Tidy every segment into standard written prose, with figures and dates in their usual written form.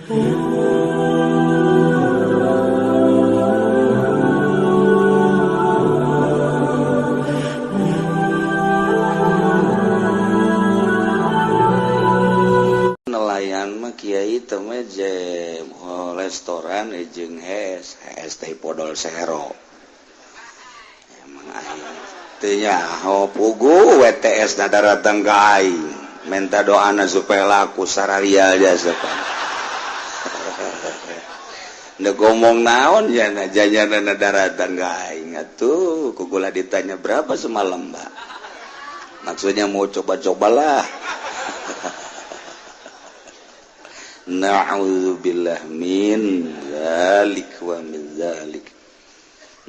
Nelayan mah kiai teh restoran jeung HST Podol Sero. Emang aing teu nyaho pugu WTS na datang ka aing. Minta doana supaya laku sararia jasa pan. Neu ngomong naon ya janyana datang ka aing atuh kugula ditanya berapa semalam, Mbak. Maksudnya mau coba-cobalah. Na'udzubillah min dzalik wa min dzalik.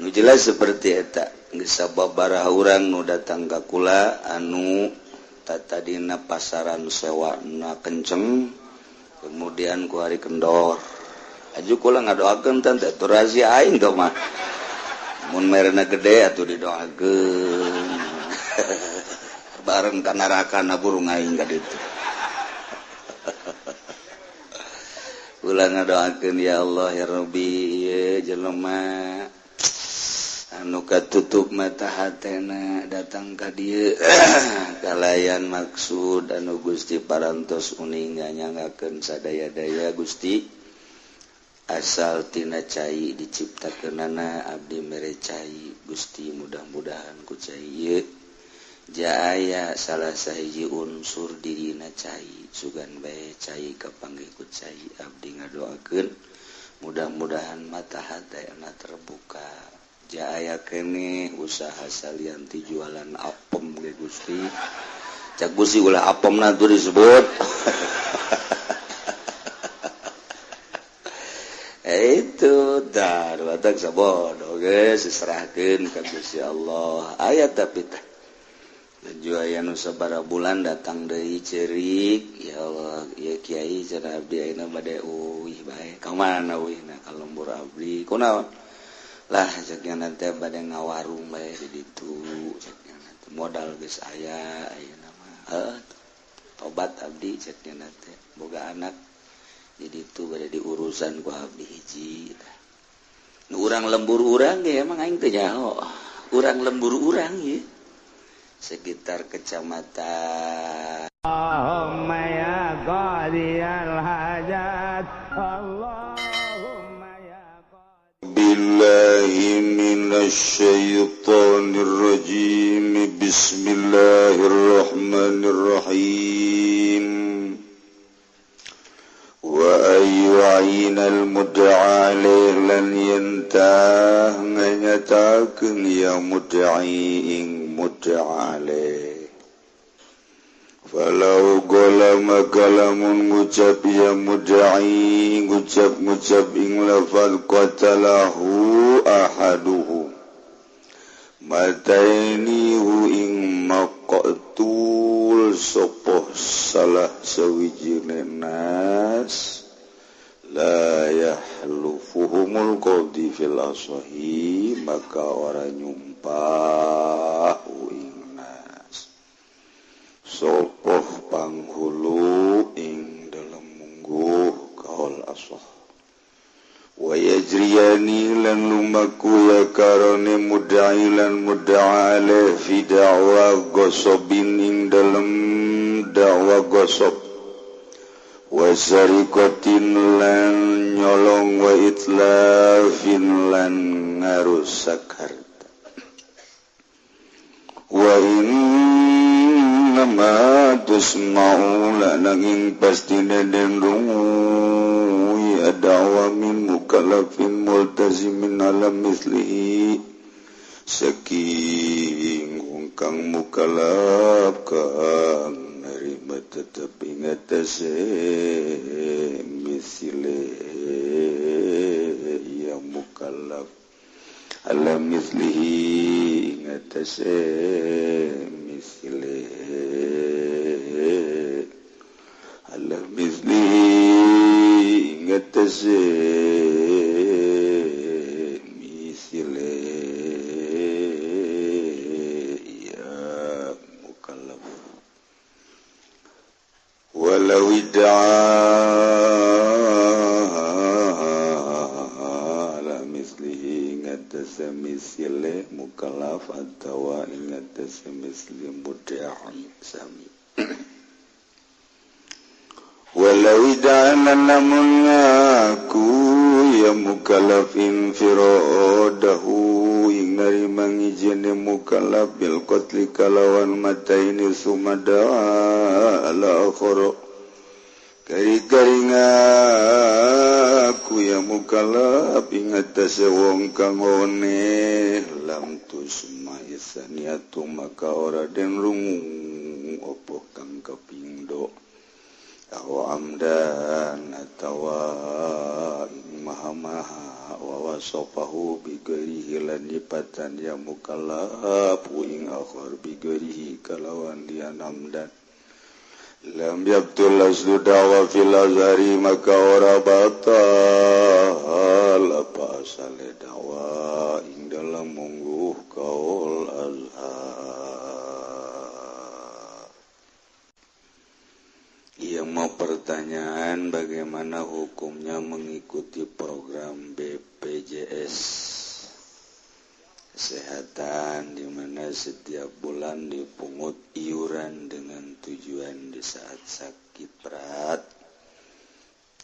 Nu jelas seperti eta, geus sababaraha urang nu datang ka kula anu tadina pasaran sewana kenceng, kemudian ku hari kendor. Aju kula ngadoakeun teh teu rahasia aing teh mah. Mun merena gede atuh didoakeun. Bareng ka narakana burung aing ka ditu. Ulang ngadoakeun ya Allah ya Rabbi ieu jelema anu katutup mata hatena datang ka dieu kalayan maksud anu Gusti parantos uning nyangakeun sadaya-daya Gusti asal tina cai diciptakeunana abdi mere cai Gusti mudah-mudahan ku cai ieu jaaya salah sahiji unsur dirina cai sugan bae cai kapanggih ku cai abdi ngadoakeun mudah-mudahan mata hatena terbuka jaaya kene usaha salianti jualan apem ge Gusti cak Gusti ulah apemna tuh disebut itu dar watak sabodo geus diserahkeun ka Gusti Allah aya tapi teh Juaya nu sabaraha bulan datang deui ceurik ya Allah ya Kiai cenah abdi ayeuna bade uwih bae ka mana uwihna ka lembur abdi kunaon lah cekna teh bade ngawarung bae di ditu cekna teh modal geus aya ayeuna mah tobat abdi cekna teh boga anak di ditu bade diurusan ku abdi hiji nu urang lembur urang ge emang aing teu nyaho urang lembur urang ye sekitar kecamatan Allahumma ya qadiyal hajat Allahumma ya qadiyal billahi minasyaitonir rajim bismillahirrahmanirrahim wa ayyu'inal mud'a alaih lan yantah nganyatakeun ya mud'i mud'a alaih falau golama kalamun ngucap ya mud'i ngucap ing lafal qatalahu ahaduhu matainihu ing maqtul sopoh salah sawijine nas la yahlufuhumul qadi fil asahi maka orang nyumpah ing nas sopoh panghulu ing dalam mungguh kaul asah wa yajriyani lan lumaku ya karone mudai lan muda'ale fi da'wa gosobin ing dalam da'wa gosob wa sarikotin lan nyolong wa itlafin lan ngarusak harta wa innama tusma'u lananging pastine den rungu ya da'wa min mukallafin multazimin ala mislihi saking kang mukallaf kang nerima tetep ingatase misile ya mukallaf ala mislihi ingatase misile ala mislihi ingatase misile walau id'a muslim mudda'i sami walawidana namun ngaku ya mukallafin firadahu ing narimang ijene mukallaf bil qatli kalawan mataini sumada ala akhara kari-kari ngaku ya mukallaf ing atase wong kang one lam tusma isaniatu maka ora den rungu apa kang kapindo awa amdan atawa maha-maha wa wasofahu bigarihi lan nyipatan ya mukallaf ing akhar bigarihi kalawan dia namdan lam yabtul aslu dawa fil azhari maka ora batal apa asale dawa ing dalam mungguh kaul azhar. Yang mau pertanyaan bagaimana hukumnya mengikuti program BPJS Kesehatan di mana setiap bulan dipungut iuran dengan tujuan di saat sakit berat,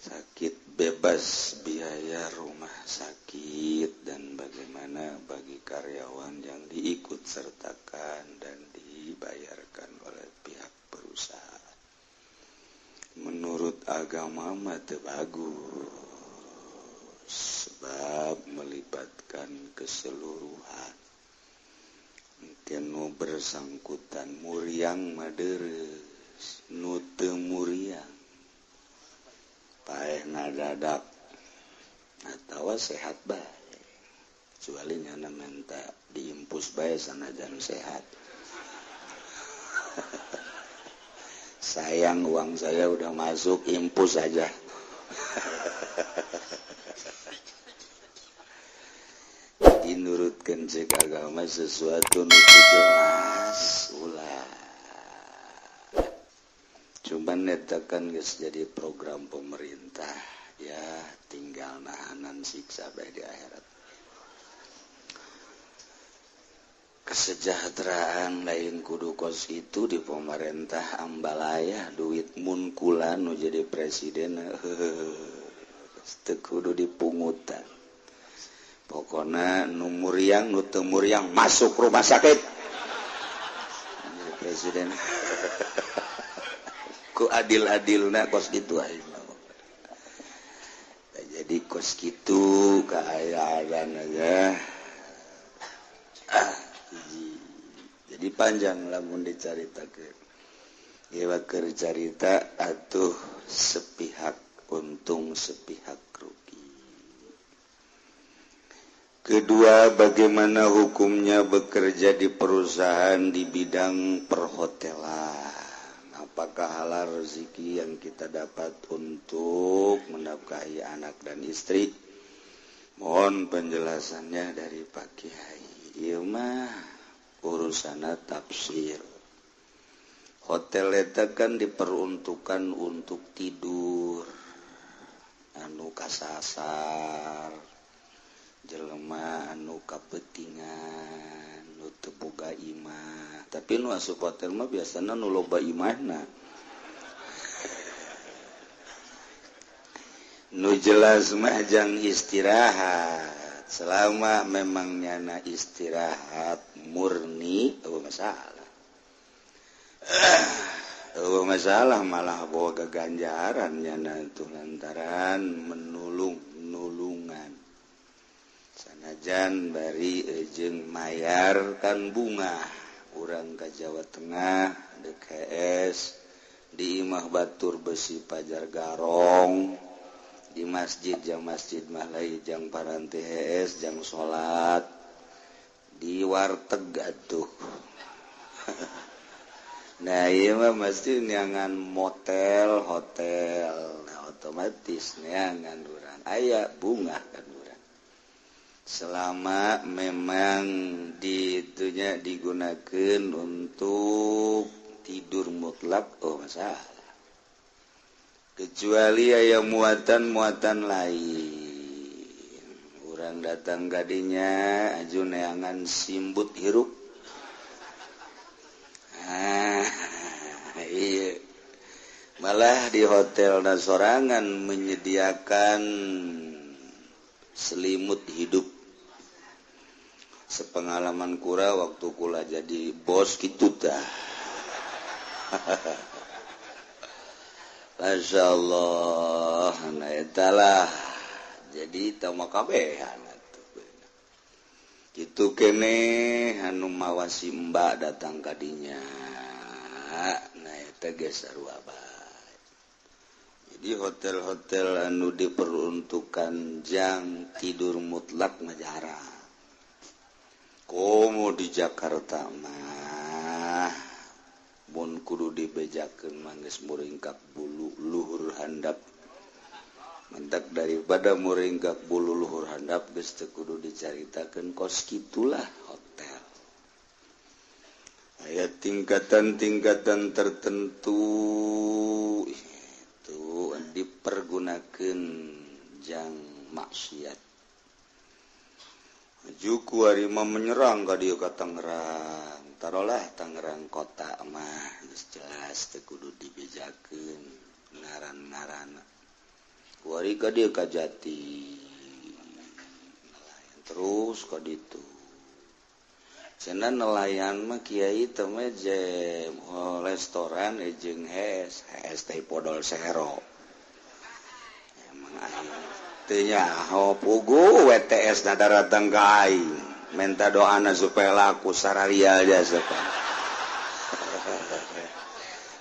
sakit bebas biaya rumah sakit, dan bagaimana bagi karyawan yang diikut sertakan dan dibayarkan oleh pihak perusahaan. Menurut agama mah teu bagus sebab melibatkan keseluruhan. Mungkin nu bersangkutan muriang maderes, nu teu muriang paeh ngadadak atawa sehat bae. Kecuali nyana menta diimpus bae sanajan sehat. Sayang uang saya udah masuk, impus saja. Dinurutkan cek agama sesuatu nu jelas ulah. Cuman netakan geus jadi program pemerintah, ya tinggal nahanan siksa bae di akhirat. Kesejahteraan lain kudu kos itu di pemerintah ambalaya duit mun kula nu jadi presiden teu kudu dipungutan. Pokona nu muriang nu teu muriang masuk rumah sakit. Jadi presiden ku adil-adilna kos kitu aja. Jadi kos kitu kaayaan aja. Jadi panjang lamun dicaritakeun. Ieu keur carita atuh sepihak untung sepihak rugi. Kedua, bagaimana hukumnya bekerja di perusahaan di bidang perhotelan? Apakah halal rezeki yang kita dapat untuk menafkahi anak dan istri? Mohon penjelasannya dari Pak Kiai. Ieu mah urusana tafsir. Hotel eta kan diperuntukkan untuk tidur, anu kasasar, jelema anu kapetingan, nu teu boga imah. Tapi nu asup hotel mah biasana nu loba imahna. Nu jelas mah jang istirahat. Selama memang nyana istirahat murni, masalah. Masalah malah bawa keganjaran nyana itu lantaran nulungan. Sanajan bari jeung mayarkan bunga. Urang ka Jawa Tengah, DKS, di Imah Batur Besi Pajar Garong. Di masjid mah lain jang paranti HS jang salat di warteg atuh. Nah ieu mah mesti neangan motel hotel, nah otomatis neangan urang aya bunga kan urang. Selama memang ditunya digunakeun untuk tidur mutlak, oh masalah. Kecuali aya muatan-muatan lain. Urang datang kadinya aju neangan simbut hirup. ah iya malah di hotel dan sorangan menyediakan selimut hidup sepengalaman kura waktu kula jadi bos gitu dah. Masya Allah nah etalah jadi tamu kabehan gitu kene anu mawasi mbak datang kadinya nah eta geus sarua bae jadi hotel-hotel anu diperuntukkan jam tidur mutlak mah jarang komo di Jakarta mah mun kudu dibejakeun mangges muringkak bulu luhur handap mentak daripada muringkak bulu luhur handap geus teu kudu dicaritakeun kos kitulah hotel aya tingkatan-tingkatan tertentu itu dipergunakeun jang maksiat juku ari mah menyerang ka dieu ka Tangerang tarolah Tangerang kota mah geus jelas teu kudu dibejakeun ngaran-ngaranna kuari ka dieu ka Jati terus ka ditu cenah nelayan mah kiai teh mah jem restoran jeung hes teh podol sero emang aing teu nyaho pugu WTS na datang ka aing minta doana supaya laku sararia aja sepan.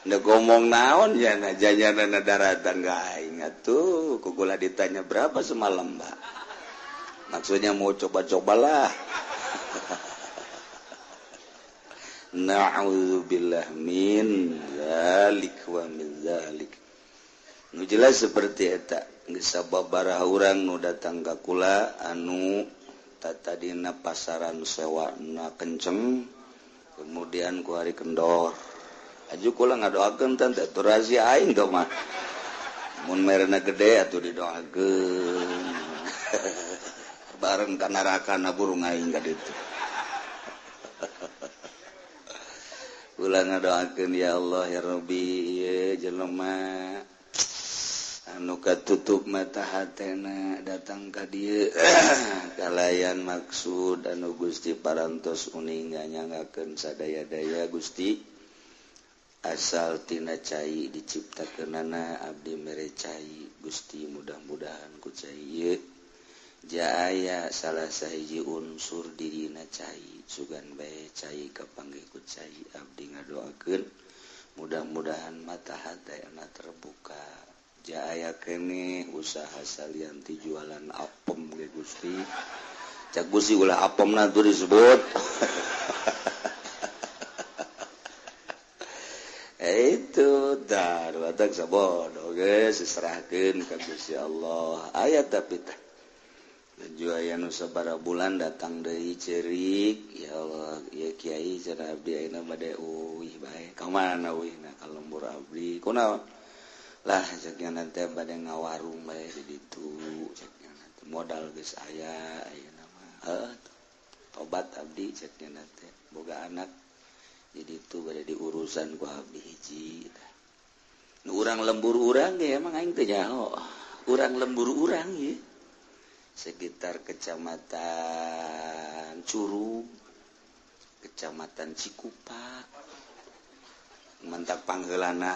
Nggak ngomong naon ya na jajanana daratan gak aing atuh kugula ditanya berapa semalam mbak maksudnya mau coba-cobalah. Na'udzubillah min dzalik wa min dzalik nu jelas seperti eta geus sababaraha urang nu datang ka kula anu tadina pasaran sewana kenceng kemudian ku hari kendor aju kula ngadoakeun teh teu rahasia aing teh mah mun merena gede atuh didoakeun bareng ka narakana burung aing ka ditu kula ngadoakeun ya Allah ya Rabbi ieu jelema anu katutup mata hatena datang ka dieu kalayan maksud anu Gusti parantos uning nyangakeun sadaya-daya Gusti asal tina cai diciptakeunana abdi mere cai Gusti mudah-mudahan ku cai ieu jaaya salah sahiji unsur dirina cai sugan bae cai kapanggih ku cai abdi ngadoakeun mudah-mudahan mata hatena terbuka jaaya kene usaha salianti jualan apem ge Gusti cak Gusti ulah apemna tuh disebut itu dar watak sabodo geus diserahkeun ka Gusti Allah aya tapi teh nu aya nu sabaraha bulan datang deui ceurik ya Allah ya Kiai cenah abdi ayeuna bade uwih bae ka mana uwihna ka lembur abdi kunaon lah ceknya nanti bade ngawarung bae di ditu ceknya nanti modal geus aya ayeuna mah tobat abdi ceknya nanti boga anak di ditu bade diurusan ku abdi hiji nu urang lembur urang ge emang aing teu nyaho urang lembur urang ye sekitar kecamatan Curug kecamatan Cikupa mantak panggeulana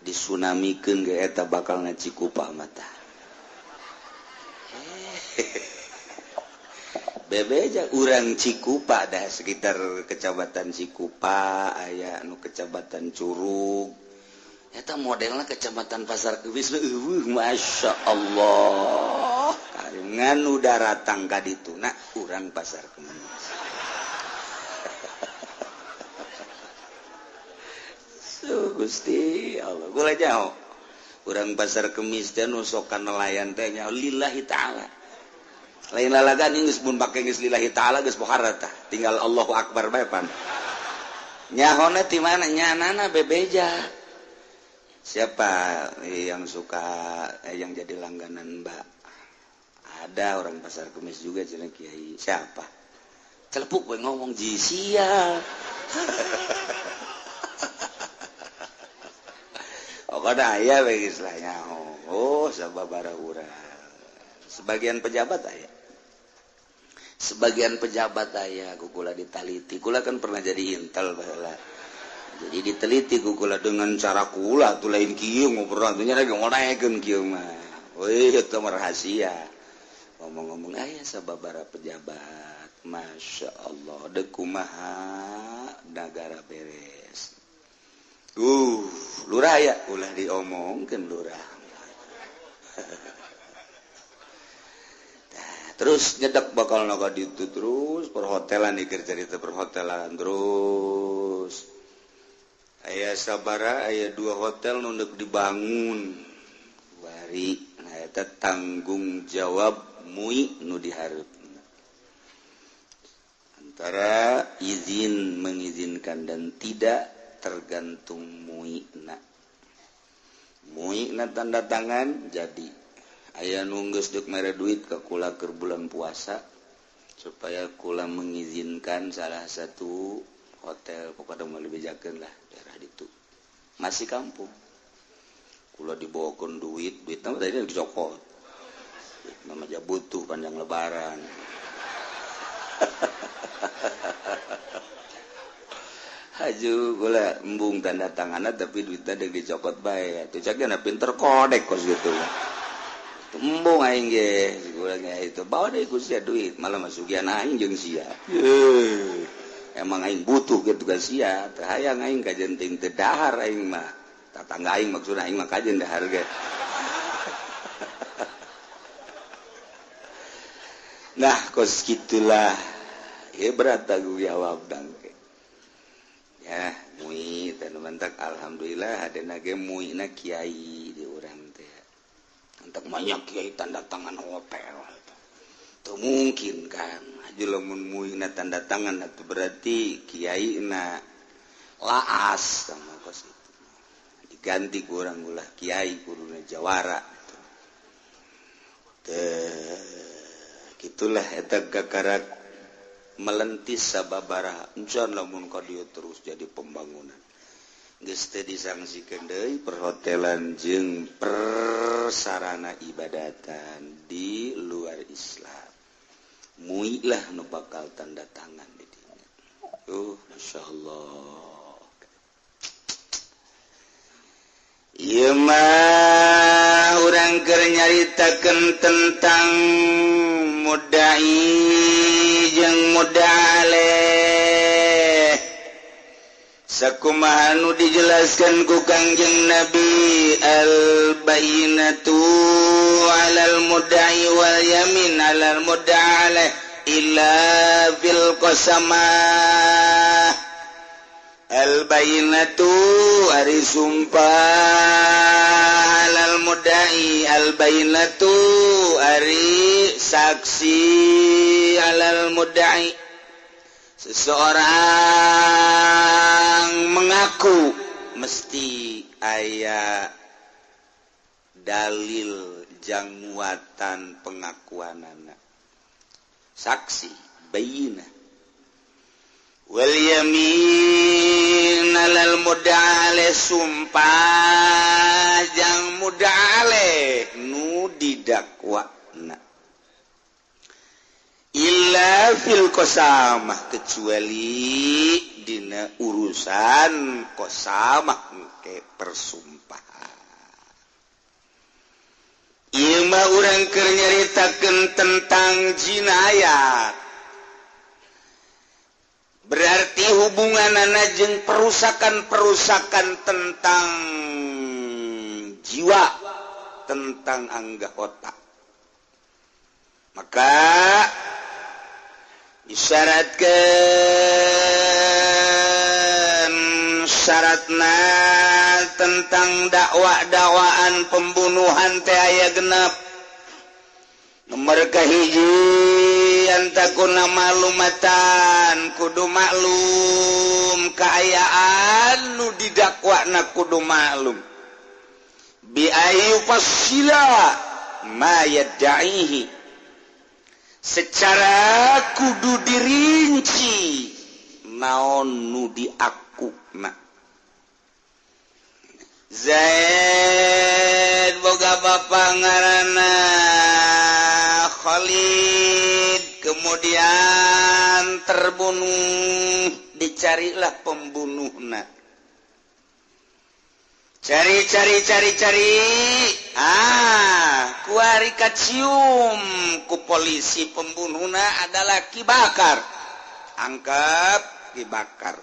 disunamikeun ge eta bakalna Cikupa mata bebeja urang Cikupa dah sekitar kecamatan Cikupa aya anu kecamatan Curug eta modelna kecamatan Pasar Kebis masya Allah karengan udah ratang ka ditu na urang Pasar Kemis Gusti Allah gula jauh urang Pasar Kemis teh nu sok nelayan teh nya lillahi taala lain lalagan geus mun pake geus lillahi taala geus bohara tah tinggal Allahu akbar bae pan nyahona ti mana nyanana bebeja siapa yang suka yang jadi langganan Mbak ada orang Pasar Kemis juga cenah Kiai siapa celepuk we ngomong jisia Kada aya we istilahnya. Oh, sababaraha urang. Sebagian pejabat aya. Sebagian pejabat aya kukula ditaliti. Kula kan pernah jadi intel baheula. Jadi diteliti kukula dengan cara kula tuh lain kieu ngobrol atunya lagi ngonaekeun kieu mah. Weuh eta mah rahasia. Ngomong-ngomong aya sababaraha pejabat. Masya Allah, deuk kumaha negara beres. Lurah ya, ulah diomongkeun lurah. Terus nyedak bakal naga ditu terus perhotelan dikir cerita perhotelan terus. Aya sabara aya 2 hotel nu deuk dibangun. Bari eta tanggung jawab MUI nu dihareupeun. Antara izin mengizinkan dan tidak tergantung MUI-na. MUI-na tanda tangan jadi aya nu geus deuk mere duit ka kula keur bulan puasa supaya kula mengizinkan salah satu hotel pokoknya mau dibejakeun lah daerah ditu. Masih kampung. Kula dibawakeun duitna tadi dicokot. Nama aja butuh panjang lebaran. Haju gula embung tanda tanganna tapi duitna deuk dicokot bae. Atuh cagana pinter kodek kos gitu. Embung aing ge gula ge itu bawa deui ku sia duit malah masugian aing jeung sia. Emang aing butuh gitu kan sia, teu hayang aing kajenting teu dahar aing mah. Tatangga aing maksudna aing mah kajen dahar ge. Nah, kos gitulah. Ya berat tanggung jawab dangke. Ya, MUI teh mantak alhamdulillah hadena ge MUI-na kiai di urang teh. Antak banyak kiai tanda tangan hotel. Tuh mungkin kan. Aju lamun MUI-na tanda tangan atuh berarti kiai-na laas sama kos itu. Diganti ku urang ulah kiai kuduna jawara. Gitulah eta gagarak melentis sababaraha encan lamun ka dieu terus jadi pembangunan geus teu disangsikeun deui perhotelan jeung persarana ibadatan di luar Islam MUI lah nu bakal tanda tangan di dieu. Masyaallah. Ieu mah urang keur nyaritakeun tentang mudai jeung mudaleh sakumaha nu dijelaskeun ku Kangjeng Nabi al-bayyinatu 'alal mudai wal yamin 'alal mudaleh illa fil qasamah al-bayyinatu ari sumpah alal mudai al-bayyinatu ari saksi alal mudai seseorang mengaku mesti aya dalil jang muatan pengakuanana saksi bayyinah wal yamin alal mud'ale sumpah jang mud'ale nu didakwana illa fil qasamah kecuali dina urusan qasamah ke persumpahan ieu mah urang keur nyaritakeun tentang jinayat berarti hubunganana jeung perusakan-perusakan tentang jiwa, tentang anggota. Maka disyaratkeun syaratna tentang dakwaan pembunuhan teh aya genep. Nomor kahiji antakuna malumatan kudu maklum kaayaan nu didakwana kudu maklum bi ayu fasila ma yad'ihi secara kudu dirinci naon nu diakuna Zaid boga bapa ngaranna Khalid, kemudian terbunuh, dicarilah pembunuhna. Cari, kuari kacium ku polisi pembunuhna adalah Ki Bakar. Angkat Ki Bakar.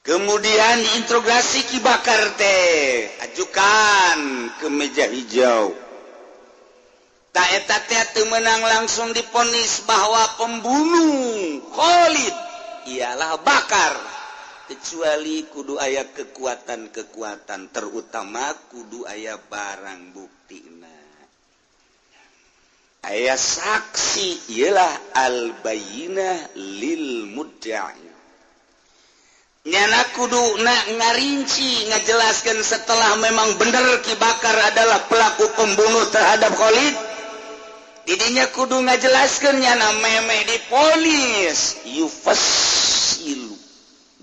Kemudian diinterogasi Ki Bakar teh, ajukan ke meja hijau. Tak eta teh menang langsung diponis bahwa pembunuh Khalid ialah Bakar. Kecuali kudu aya kekuatan-kekuatan, terutama kudu aya barang buktina. Aya saksi ialah al-bayyinah lil mudda'i. Nyana kudu ngarinci, ngajelaskan setelah memang benar Ki Bakar adalah pelaku pembunuh terhadap Khalid. Didinya kudu ngajelaskan nyana meme diponis yufassilu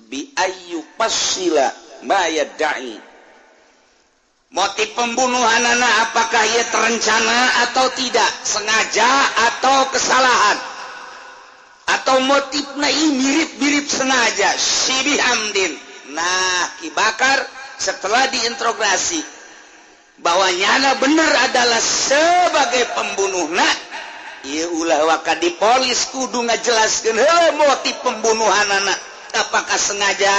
bi ayyufassila ma yadda'i. Motif pembunuhanana apakah ia terencana atau tidak, sengaja atau kesalahan, atau motifnya mirip-mirip sengaja, Sibih Hamdin. Nah, Ki Bakar setelah diinterogasi bahwa nyana benar adalah sebagai pembunuhna, ieu ulah waka dipolis kudu ngajelaskeun motif pembunuhanana, apakah sengaja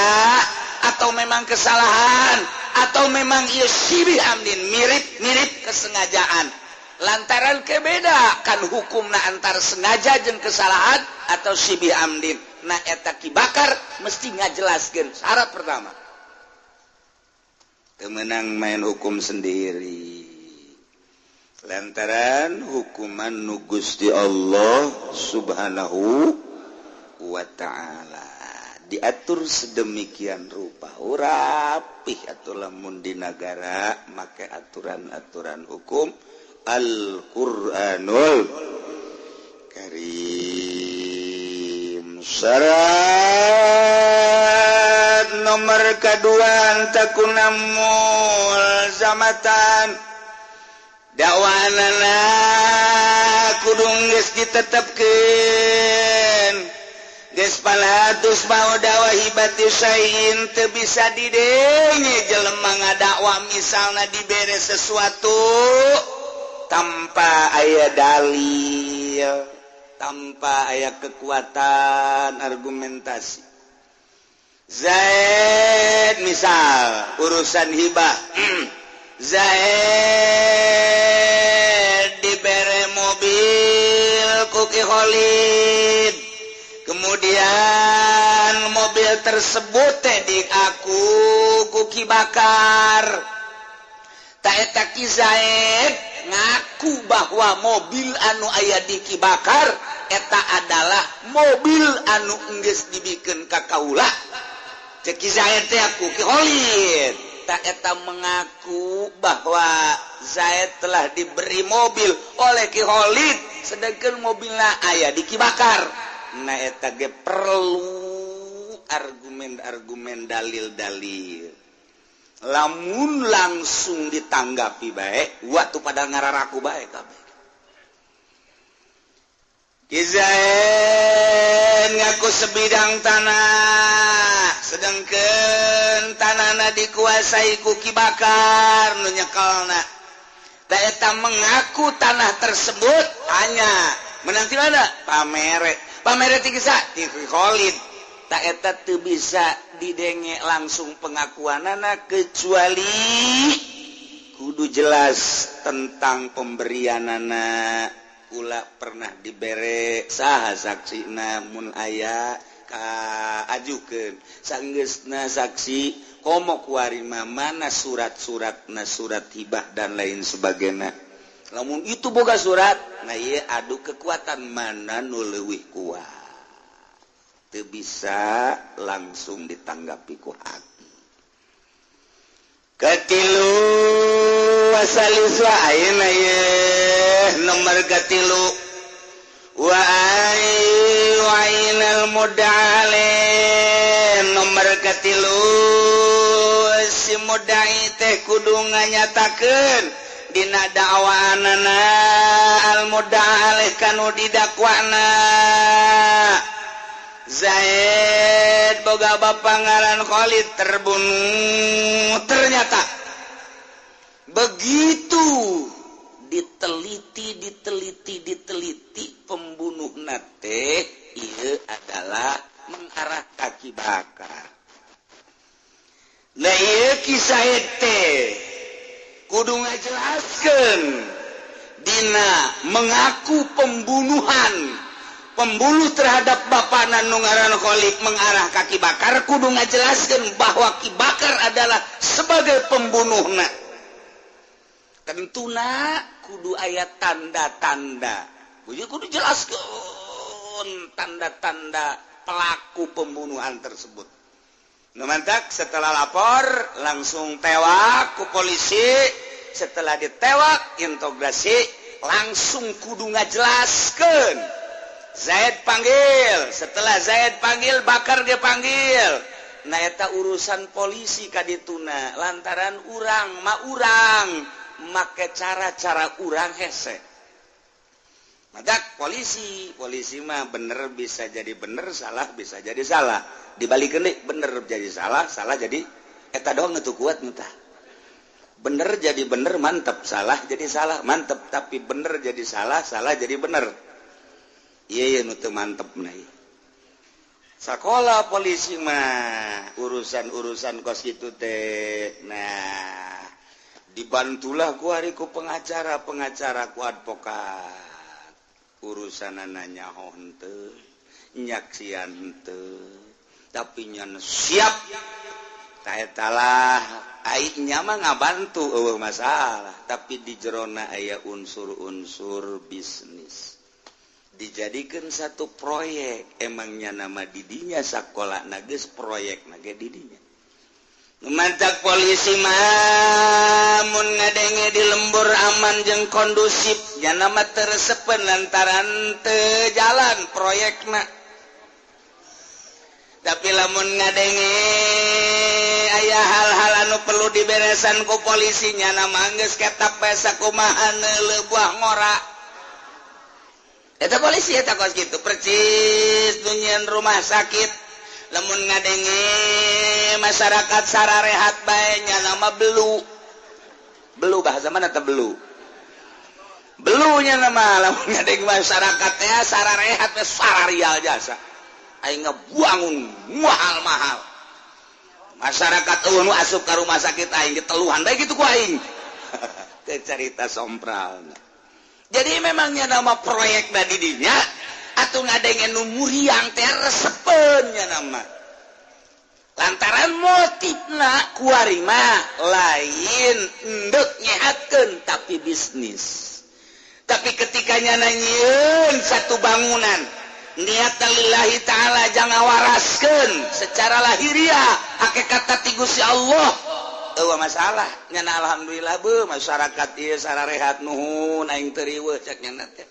atau memang kesalahan, atau memang ieu Sibih Hamdin mirip-mirip kesengajaan. Lantaran kebeda kan hukumna antara sengaja jeung kesalahan atau Sibih Hamdin. Nah eta Ki Bakar mesti ngajelaskeun syarat pertama. Temenang main hukum sendiri. Lantaran hukuman nu Gusti Allah Subhanahu wa taala diatur sedemikian rupa, rapih atuh lamun di negara make aturan-aturan hukum Al-Quranul Karim. Syarat nomor kedua takuna mulzamatan dakwanana kudu geus ditetepkeun, geus palatus mau dakwah hibati sain teu bisa didenge jelema ngadakwa misalna dibere sesuatu tanpa aya dalil, tanpa aya kekuatan argumentasi. Zaid misal urusan hibah, Zaid dibere mobil ku Ki Khalid, kemudian mobil tersebut teh diaku ku Ki Bakar. Ta eta Ki Zaid ngaku bahwa mobil anu aya di Ki Bakar eta adalah mobil anu geus dibikeun ka kaula. Cek Ki Zaid teh aku Ki Khalid. Ta eta mengaku bahwa Zaid telah diberi mobil oleh Ki Khalid sedangkan mobilna aya di Ki Bakar. Nah eta ge perlu argumen-argumen, dalil-dalil. Lamun langsung ditanggapi baik, waktu pada ngararaku baik kabeh. Ki Zaid ngaku sebidang tanah, sedangkan tanahna dikuasai ku Ki Bakar nu nyekelna. Da eta mengaku tanah tersebut hanya menanti mana? Pamere ti kisah ti Khalid. Tak eta teu bisa didenge langsung pengakuanana kecuali kudu jelas tentang pemberianana. Ulah pernah dibere saha saksina mun aya ajukeun sanggeusna saksi komo kuarima mana surat-suratna, surat hibah dan lain sebagainya. Lamun itu boga surat, nah ieu adu kekuatan mana nu leuwih kuat. Teu bisa langsung ditanggapi ku hati. Katilu wasaliswa ayeuna ye nomor katilu wa ainal mudale nomor katilu si mudai teh kudu nganyatakeun dina dakwaanana al-muda'alih kanu didakwana Zaid boga bapa ngaran Khalid terbunuh. Ternyata begitu diteliti pembunuh nate ieu adalah mengarah kaki bakar. Lah ieu kisah teh kudu ngajelaskeun dina mengaku pembunuh terhadap bapana nu ngaran Khalid mengarah kaki bakar kudu ngajelaskeun bahwa Ki Bakar adalah sebagai pembunuhna. Tentuna kudu aya tanda-tanda. Kudu jelaskeun tanda-tanda pelaku pembunuhan tersebut. Numantak setelah lapor langsung tewak ku polisi. Setelah ditewak integrasi langsung kudu ngajelaskeun. Zaid panggil. Setelah Zaid panggil Bakar dia panggil. Nah eta urusan polisi kadituna lantaran urang make cara-cara urang hese. Madak polisi mah bener bisa jadi bener, salah bisa jadi salah. Dibalikeun deui bener jadi salah, salah jadi eta doang itu kuat mentah. Bener jadi bener mantep, salah jadi salah mantep, tapi bener jadi salah, salah jadi bener. Iya nu teu mantep nah. Sakola polisi mah urusan kos kitu teh. Nah, dibantulah ku ari ku pengacara ku advokat. Urusanana nyaho henteu, nyaksian henteu, tapi nyan siap. Taetalah aing mah ngabantu eueuh masalah, tapi di jerona aya unsur-unsur bisnis. Dijadikan satu proyek, emangnya nama didinya sakola nages proyek nage didinya. Mantak polisi mah mun ngadenge di lembur aman jeung kondusif nya nama teresepen lantaran teu jalan proyekna. Tapi lamun ngadenge aya hal-hal anu perlu diberesan ku polisi nya nama geus ketak bae sakumaha neuleuh buah ngora. Eta polisi eta kos kitu percis dunyian rumah sakit lamun ngadenge masyarakat sararehat bae nya nama belu bahasa mana teh belu nya nama lamun ngadenge masyarakat teh sararehat teh sararial jasa aing ngabuangun mahal masyarakat eueuh nu asup ka rumah sakit aing diteluhan bae kitu ku aing teh carita sompralna. Jadi memangnya nama proyek didinya atau ngadenge nu muriang teh resepeunnya nama. Lantaran motifna kuari mah lain endeuh nyehatkeun tapi bisnis. Tapi ketika nyanyieun satu bangunan niat lillahi ta'ala jangan waraskeun secara lahiriah hakikatna ti Gusti Allah. Eueuh masalah nyana alhamdulillah beuh masyarakat ieu sararehat nuhun aing teu riweuh cek nyana teh.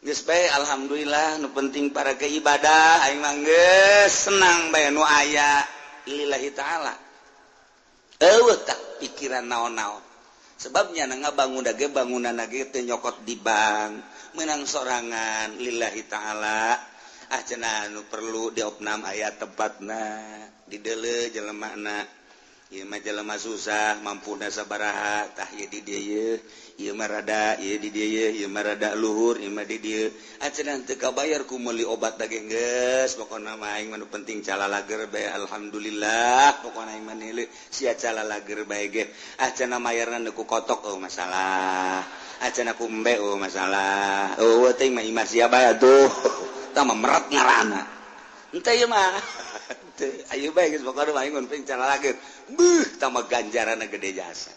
Geus bae alhamdulillah nu penting para ke ibadah aing mah geus senang bae nu aya lillahi taala. Eueuh tak pikiran naon-naon. Sebabnya ngabangun dage bangunanna ge teu nyokot di bank, meunang sorangan lillahi taala. Ah cenah nu perlu diopnam aya tempatna, dideuleuh jelemana. Ieu mah jelema susah mampuna sabaraha tah ieu di dieu ieu mah rada ieu di dieu ieu mah rada luhur ieu mah di dieu acenah teu kabayar ku meuli obat dage geus pokona mah aing mah nu penting calalager bae alhamdulillah pokona aing mah neuleuh sia calalager bae ge acenah mayarna nu ku kotok masalah acenah ku embe masalah teh mah imah sia bae atuh tah mah meret ngaranna henteu ieu mah ayo bae geus pokona mah aing mah penting calalager tambah ganjaranna gede jasa.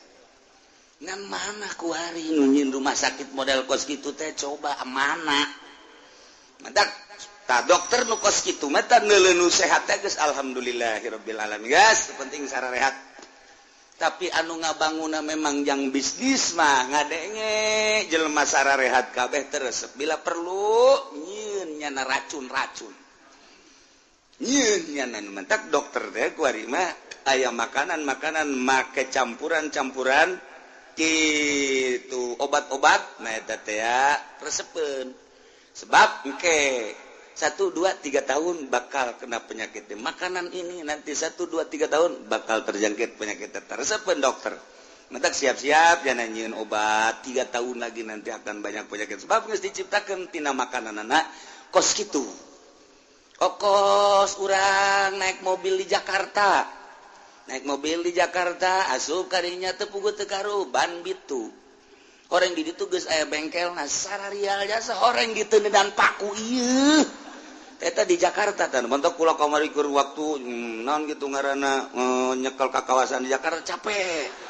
Ngan mana ku hari nunyin rumah sakit model kos kitu teh coba mana. Madak ta dokter nu kos kitu mah tah neuleuh nu sehat teh geus alhamdulillahirabbil alamin. Geus penting sararehat. Tapi anu ngabangunna memang jang bisnis mah ngadenge jelema sararehat kabeh teresep bila perlu nyieun nyana racun-racun. Nyieun nyana mantak dokter teh ku ari mah aya makanan-makanan make campuran-campuran gitu obat-obat nah eta teh resepen sebab engke 1 2 3 tahun bakal kena penyakit makanan ini nanti 1 2 3 tahun bakal terjangkit penyakit resepen dokter mentak siap-siap jangan nyieun obat 3 tahun lagi nanti akan banyak penyakit sebab geus diciptakeun tina makanan anak kos kitu kos urang naik mobil di Jakarta asup kadinya teu puguh teu karu ban bitu horeng di ditu geus aya bengkel nah sararial jasa horeng gitu dan paku ieu eta di Jakarta tah mentok kula kamari keur waktu naon gitu ngaranna nyekel ka kawasan di Jakarta capek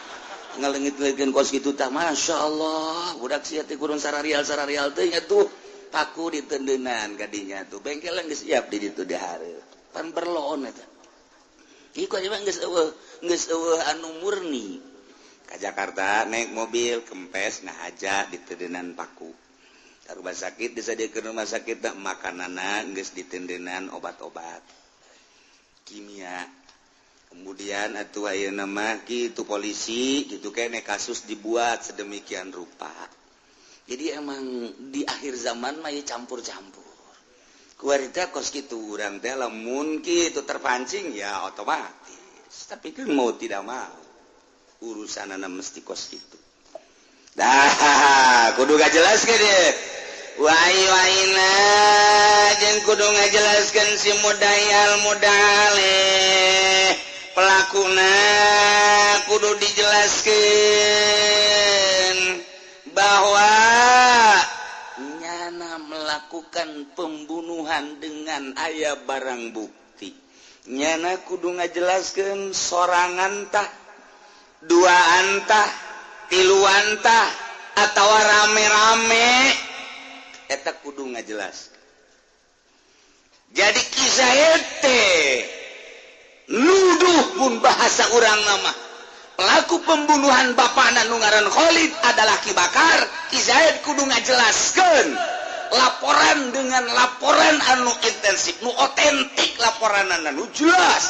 ngaleungit-leungitkeun kos kitu tah masyaallah budak sia teh kurun sararial teh nya tuh paku ditendeunan kadinya tuh bengkel geus siap di ditu di hareup pan berloon eta iku mah geus eueuh anu murni ka Jakarta naik mobil kempes ngahaja ditendeunan paku ka rumah sakit disadiakeun rumah sakit teh makananna geus ditendeunan obat-obat kimia kemudian atuh ayeuna mah kitu polisi gitu kene kasus dibuat sedemikian rupa jadi emang di akhir zaman mah campur-campur kuarita kos kitu urang teh lamun kitu terpancing ya otomatis tapi kan mau tidak mau urusanana mesti kos kitu dah kudu ngajelaskeun deh wai-waina jeung kudu ngajelaskeun si mudayal pelakuna kudu dijelaskeun bahwa nyana melakukan pembunuhan dengan aya barang bukti nyana kudu ngajelaskeun sorangan tah duaan tah tiluan tah atawa rame-rame eta kudu ngajelaskeun jadi kisah teh nuduh pun bahasa urang nama pelaku pembunuhan bapana nu ngaran Khalid adalah Ki Bakar Ki Zaid kudu ngajelaskeun laporan dengan laporan anu intensif nu otentik laporanana nu jelas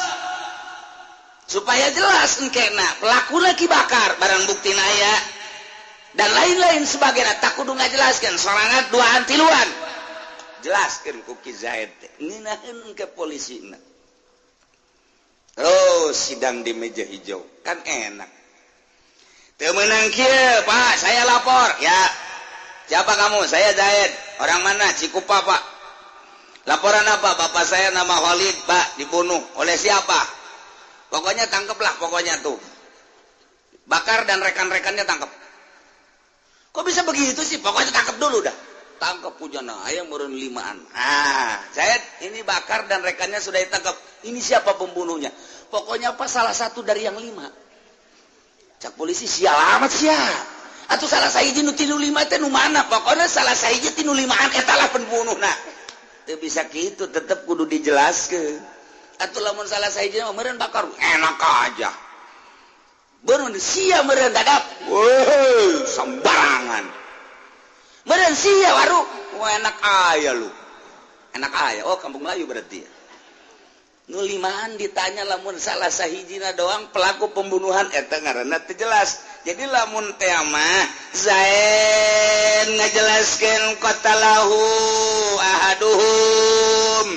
supaya jelas engkena pelakuna Ki Bakar barang buktina aya dan lain-lain sebagainya tak kudu ngajelaskeun sorangan duaan tiluan jelaskeun ku Ki Zaid ngeunaheun ke polisina terus sidang di meja hijau kan enak teu meunang kieu Pak saya lapor ya siapa kamu saya Zaid orang mana Cikupa Pak laporan apa bapak saya nama Khalid Pak dibunuh oleh siapa pokoknya tangkeplah pokoknya tuh Bakar dan rekan-rekannya tangkap kok bisa begitu sih pokoknya tangkap dulu dah tangkap pujana aya meureun 5an Zaid ini Bakar dan rekannya sudah ditangkap ini siapa pembunuhnya pokoknya apa salah satu dari yang 5 cak polisi sial amat siap atau salah sahiji nu 5 teh nu mana pokoknya salah sahiji 5an eta lah pembunuhna teu bisa kitu tetep kudu dijelaskeun atuh lamun salah sahiji mah meureun Bakar enak aja beun sia meureun dadap weuh sembarangan meureun sia waru enak aya lu enak aya oh kampung Melayu berarti ya nu 5an ditanya lamun salah sahijina doang pelaku pembunuhan eta ngaranna teu jelas jadi lamun teh mah Zaid ngajelaskeun qatalahu ahaduhum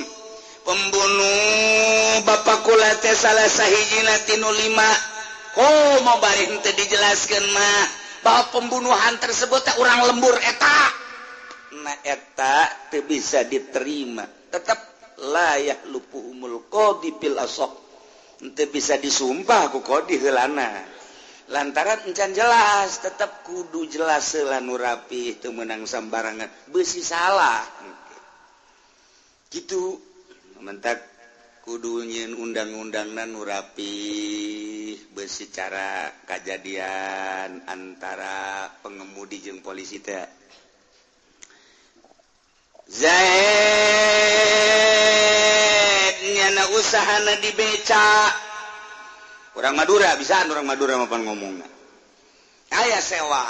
pembunuh bapak kula teh salah sahijina tinu 5 mau bari teu dijelaskeun mah bahwa pembunuhan tersebut teh urang lembur eta nah eta teu bisa diterima tetap layak lupuhumul qadi fil asaq henteu bisa disumpah ku qadi heulana lantaran encan jelas tetap kudu jelas heula nu rapih teu meunang sambarangan beusi salah kitu mentak kudu nyieun undang-undangna nu rapih beusi cara kajadian antara pengemudi jeung polisi teh Zaid nyana usahana di beca orang Madura bisa orang Madura mapan ngomongna aya sewa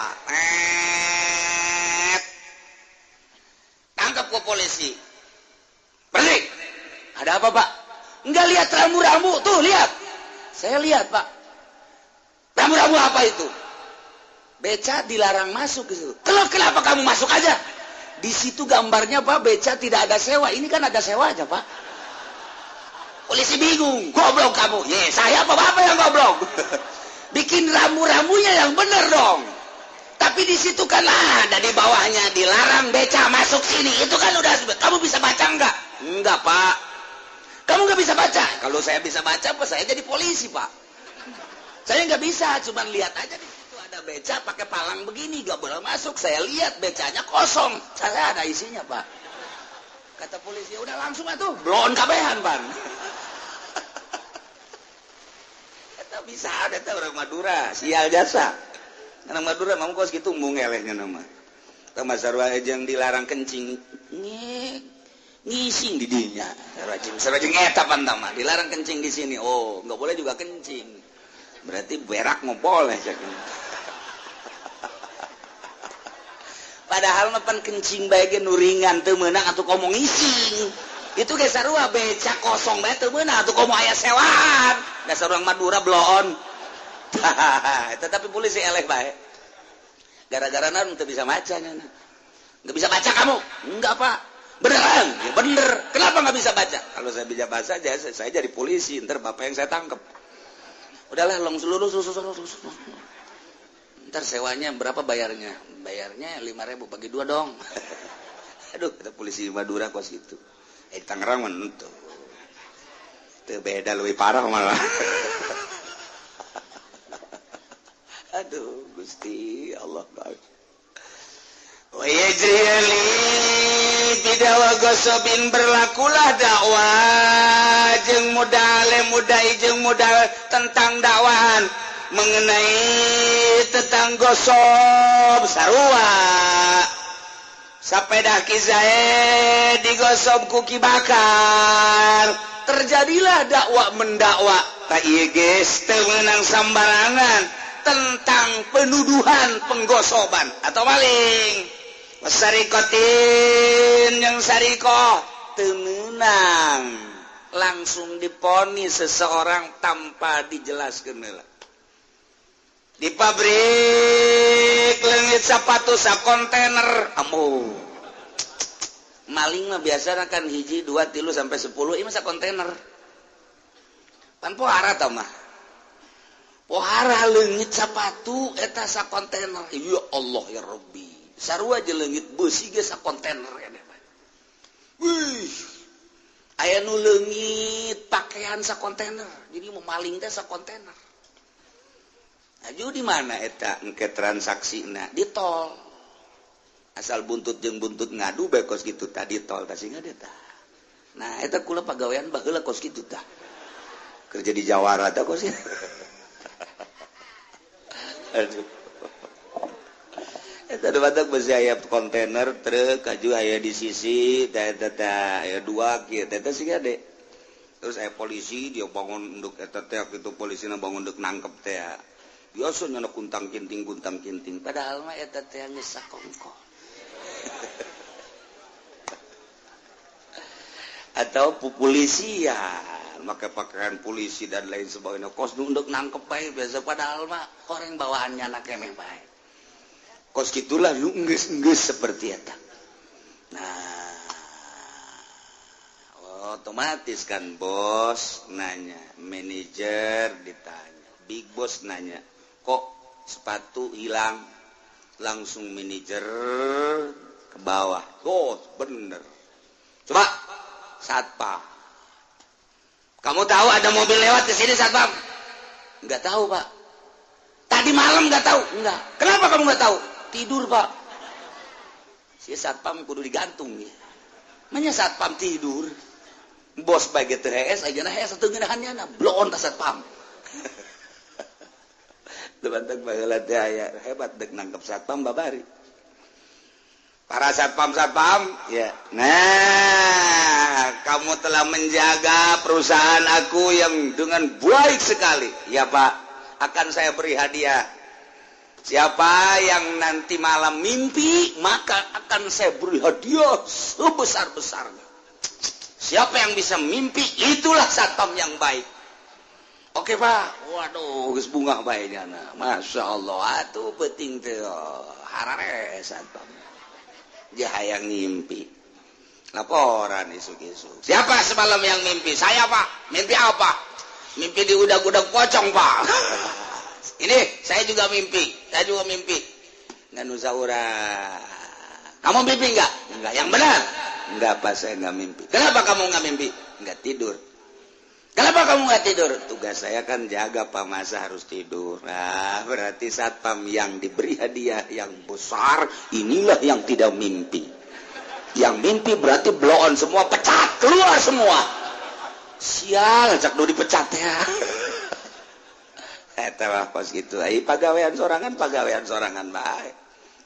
tangkap ke polisi berhenti ada apa Pak enggak lihat rambu-rambu tuh lihat Saya lihat, Pak. Rambu-rambu apa itu? Beca dilarang masuk ke situ. Kenapa kamu masuk aja? Di situ gambarnya, Pak, beca tidak ada sewa. Ini kan ada sewanya, Pak. Polisi bingung. Goblok kamu. Ye, saya apa Bapak yang goblok? Bikin rambu-rambunya yang benar dong. Tapi di situ kan ada di bawahnya dilarang beca masuk sini. Itu kan udah. Kamu bisa baca enggak? Enggak, Pak. Kamu nggak bisa baca. Kalau saya bisa baca, apa saya jadi polisi, Pak? Saya nggak bisa, cuma lihat aja di situ ada beca pakai palang begini, nggak boleh masuk. Saya lihat becanya kosong. Saya ada isinya, Pak. Kata polisi, udah langsung atuh, blon kabehan, Pan. Kita bisa ada tuh orang Madura, sial jasa. Orang Madura mau kos gitu mungelehnya nama. Sama sarwa yang dilarang kencing, ngising di dinya. Sarwajeng eta pantama, dilarang kencing di sini. Oh, nggak boleh juga kencing. Berarti berak mau boleh. Padahal mapan kencing bae nuringan teu meunang atuh komo ngising. Itu ge sarua beca kosong bae teu meunang atuh komo aya sewaan. Dasar urang Madura bloon. Tetapi polisi eleh bae. Gara-gara naon teu bisa maca nya. Enggak bisa baca kamu? Enggak, Pak. Beneran? Ya bener. Kenapa nggak bisa baca? Kalau saya bisa baca aja, saya jadi polisi. Ntar bapak yang saya tangkap. Udahlah, seluruh. Ntar sewanya berapa bayarnya? Bayarnya 5.000 bagi 2 dong. Aduh, kata polisi Madura kos itu. Di Tangerang mana tuh? Itu beda lebih parah malah. Aduh, Gusti Allah. Wajriyali tidak wagosobin berlakulah dakwah jeung modal tentang dakwahan mengenai tentang gosob sarua sapeda kizae digosob kuki bakar terjadilah dakwah mendakwa tak ieu geus teu meunang sambarangan tentang penuduhan penggosoban atau maling Sarikotin yang sarikoh temenang langsung diponis seseorang tanpa dijelaskan di pabrik leungit sepatu sakontainer amu maling mah biasa kan hiji 2 3 sampai 10 ini sakontainer pan pohara tau mah pohara leungit sepatu eta sakontainer ya Allah ya Rabbi sarua aja leungit beusi ge sakontainer ya wih aya nu leungit pakaian sakontainer jadi mau maling teh sakontainer aju di mana eta engke transaksina di tol asal buntut jeung buntut ngadu bae kos kitu tadi tol tah singa eta nah eta kula pagawean baheula kos kitu tah kerja di Jawara tah kos aduh eta ada badak besi aya kontainer truk kaju aya di sisi teh aya 2 kieu teh sih gade terus aya polisi dia bangun untuk eta teh kitu polisina bangun untuk nangkep teh biasa nyana kuntang kinting padahal mah eta teh geus sakongkol atau polisian maka pakaian polisi dan lain sebagainya kos untuk nangkep bae biasa padahal mah koreng bawaannya anak kemeh bae kos gitulah lu enggeus seperti eta. Nah, otomatis kan bos nanya, manajer ditanya, big boss nanya, kok sepatu hilang? Langsung manajer ke bawah. Oh, bener. Coba satpam. Kamu tahu ada mobil lewat ke sini satpam? Enggak tahu, Pak. Tadi malam enggak tahu? Enggak. Kenapa kamu enggak tahu? Tidur, Pak. Si satpam kudu digantung ya. Manya satpam tidur. Bos bagi teu hees ayeuna hees teu ngeunahannya bloon ta satpam. Teman-teman baheula teh aya hebat deuk nangkep satpam babari. Para satpam ya. Nah, kamu telah menjaga perusahaan aku yang dengan baik sekali. Ya, Pak. Akan saya beri hadiah. Siapa yang nanti malam mimpi, maka akan saya beri hadiah sebesar-besarnya. Siapa yang bisa mimpi, itulah satpam yang baik. Oke Pak, waduh geus bunga bae nyana. Masya Allah atuh penting teh harare satpam. Dia hayang ngimpi. Laporan isuk-isuk. Siapa semalam yang mimpi? Saya Pak. Mimpi apa? Mimpi di udag-udag pocong Pak. Ini saya juga mimpi. Saya juga mimpi. Nganu saurah. Kamu mimpi enggak? Enggak. Yang benar? Enggak Pak, saya enggak mimpi. Kenapa kamu enggak mimpi? Enggak tidur. Kenapa kamu nggak tidur? Tugas saya kan jaga Pak, masa harus tidur. Nah, berarti satpam yang diberi hadiah yang besar, inilah yang tidak mimpi. Yang mimpi berarti blow on semua, pecat, keluar semua. Sial, cak do dipecat ya. Eta pas gitu. Ai pagawean sorangan bae.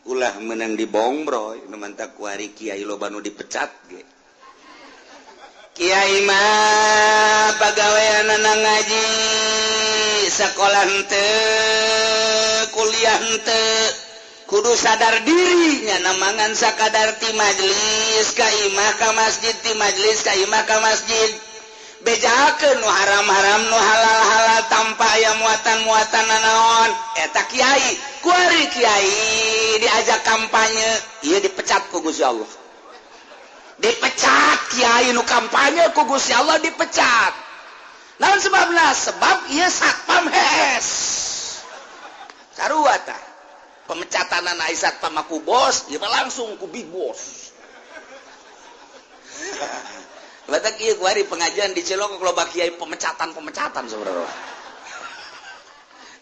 Ulah menang di bongbro, nu mantak ku ari kiai loba nu dipecat ge. Kiai mah pagaweanana ngaji sekolah henteu kuliah henteu kudu sadar diri nya namangan sakadar ti majelis ka imah ka masjid ti majelis ka imah ka masjid bejakeun nu haram-haram nu halal-halal tanpa aya muatan-muatan nanaon eta kiai ku ari kiai diajak kampanye ieu dipecat ku Gusti Allah. Dipecat kiai nu kampanye ku Gusti Allah dipecat. Naon sebabna? Sebab ieu satpam hees. Sarua tah. Pemecatanan ai satpam aku bos, ieu mah langsung ku big boss. Batak ieu kuari pengajian di Ciloko loba kiai pemecatan saudara.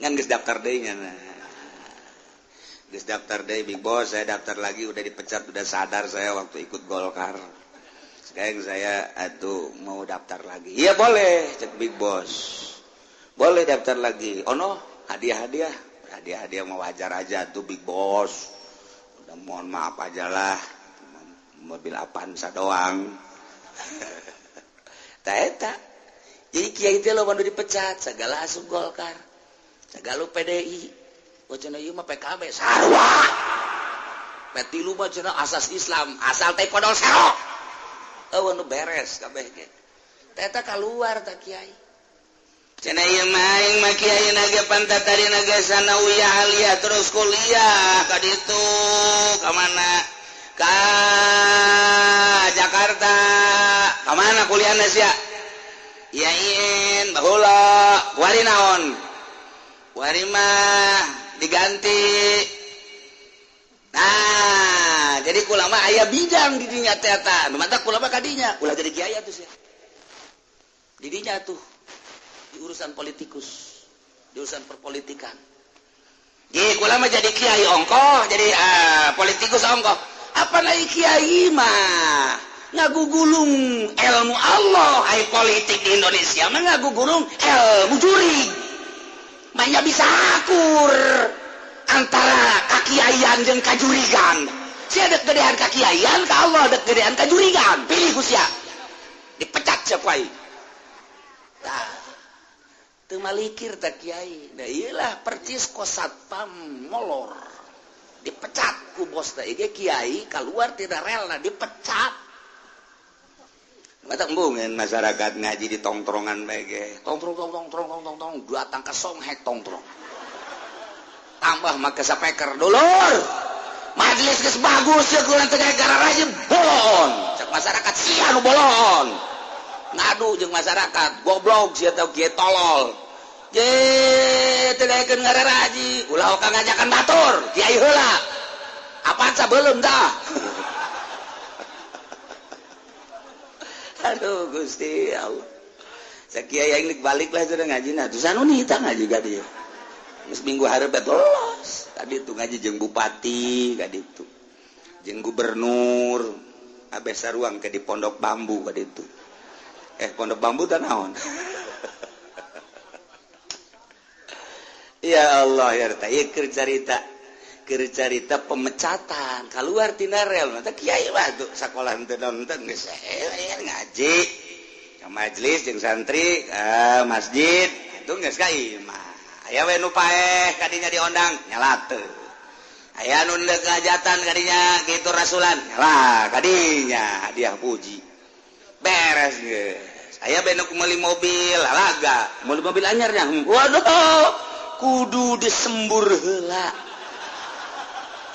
Ngan geus daftar deui nya. Geus daftar deh Big Boss, saya daftar lagi udah dipecat, udah sadar saya waktu ikut Golkar. Sekarang saya mau daftar lagi. Iya boleh, cek Big Boss. Boleh daftar lagi. Oh no, hadiah-hadiah. Hadiah-hadiah mau wajar aja tuh Big Boss. Udah mohon maaf aja lah. Mobil Avanza doang. Tak. Jadi kiai itu lo baru dipecat, segala asup Golkar. Segala PDI. Wacana ieu mah PKB sarua. Petilu mah cenah asas Islam, asal teh kodol serok. Eueuh nu beres kabeh ge. Eta kaluar tak kiai. Cenah ieu mah aing mah kiai ge pantatarina ge sanawiyah aliyah terus kuliah ka ditu ka mana? Ka Jakarta. Ka mana kuliahna sia? Yain baheula kuari naon? Kuari mah diganti. Nah, jadi kulama aya bidang di dinya teh eta. Nu mantap kulama kadinya, ulah jadi kiai atuh sia. Di dinya tuh di urusan politikus, di urusan perpolitikan. Jadi kulama jadi kiai ongkoh, jadi politikus ongkoh. Apa lagi kiai mah ngagugulung ilmu Allah, ai politik di Indonesia mah ngagugulung ilmu juri. Maya bisa akur antara kakiaian jeung kajurigan. Sia dek gedean kakiaian ka Allah, dek gedean kajurigan. Pilih ku sia. Dipecat sia kuai. Tah. Teu malikir teh kiai. Da ieulah percis ko satpam molor. Dipecat ku bos teh ge kiai keluar tidak rela dipecat. Mata embungeun masyarakat ngaji di tongtrongan bae ge. Tongtrong datang ke songhek tongtrong. Tambah make sapeker dulur. Majelis geus bagus ya kulan teh gararaje bolon. Cek masyarakat sia nu bolon. Ngadu jeung masyarakat goblok sia teh kieu tolol. Je teu daekeun gararaji, ulah oka ngajakan batur, kiai heula. Apaan sabeuleum tah? Aduh Gusti Allah. Sakieu aing balik lah sudah ngaji nah. Terus anu nita ngaji ka dieu. Geus minggu hareup lolos. Tadi itu ngaji jeung bupati ka ditu. Jeung gubernur. Abeh saruang ke di Pondok Bambu ka ditu. Pondok Bambu teh naon? Ya Allah ya ta ieu keur carita pemecatan keluar tina rel mah kiai mah tuh sakola henteu nonton geus ngaji ka majelis jeung santri ka masjid itu geus ka imah aya we nu paeh kadinya diondang nyala teu aya nu deuk hajatan kadinya kitu rasulan nyala kadinya hadiah puji beres geus aya benak meuli mobil alaga meuli mobil anyarnya waduh kudu disembur heula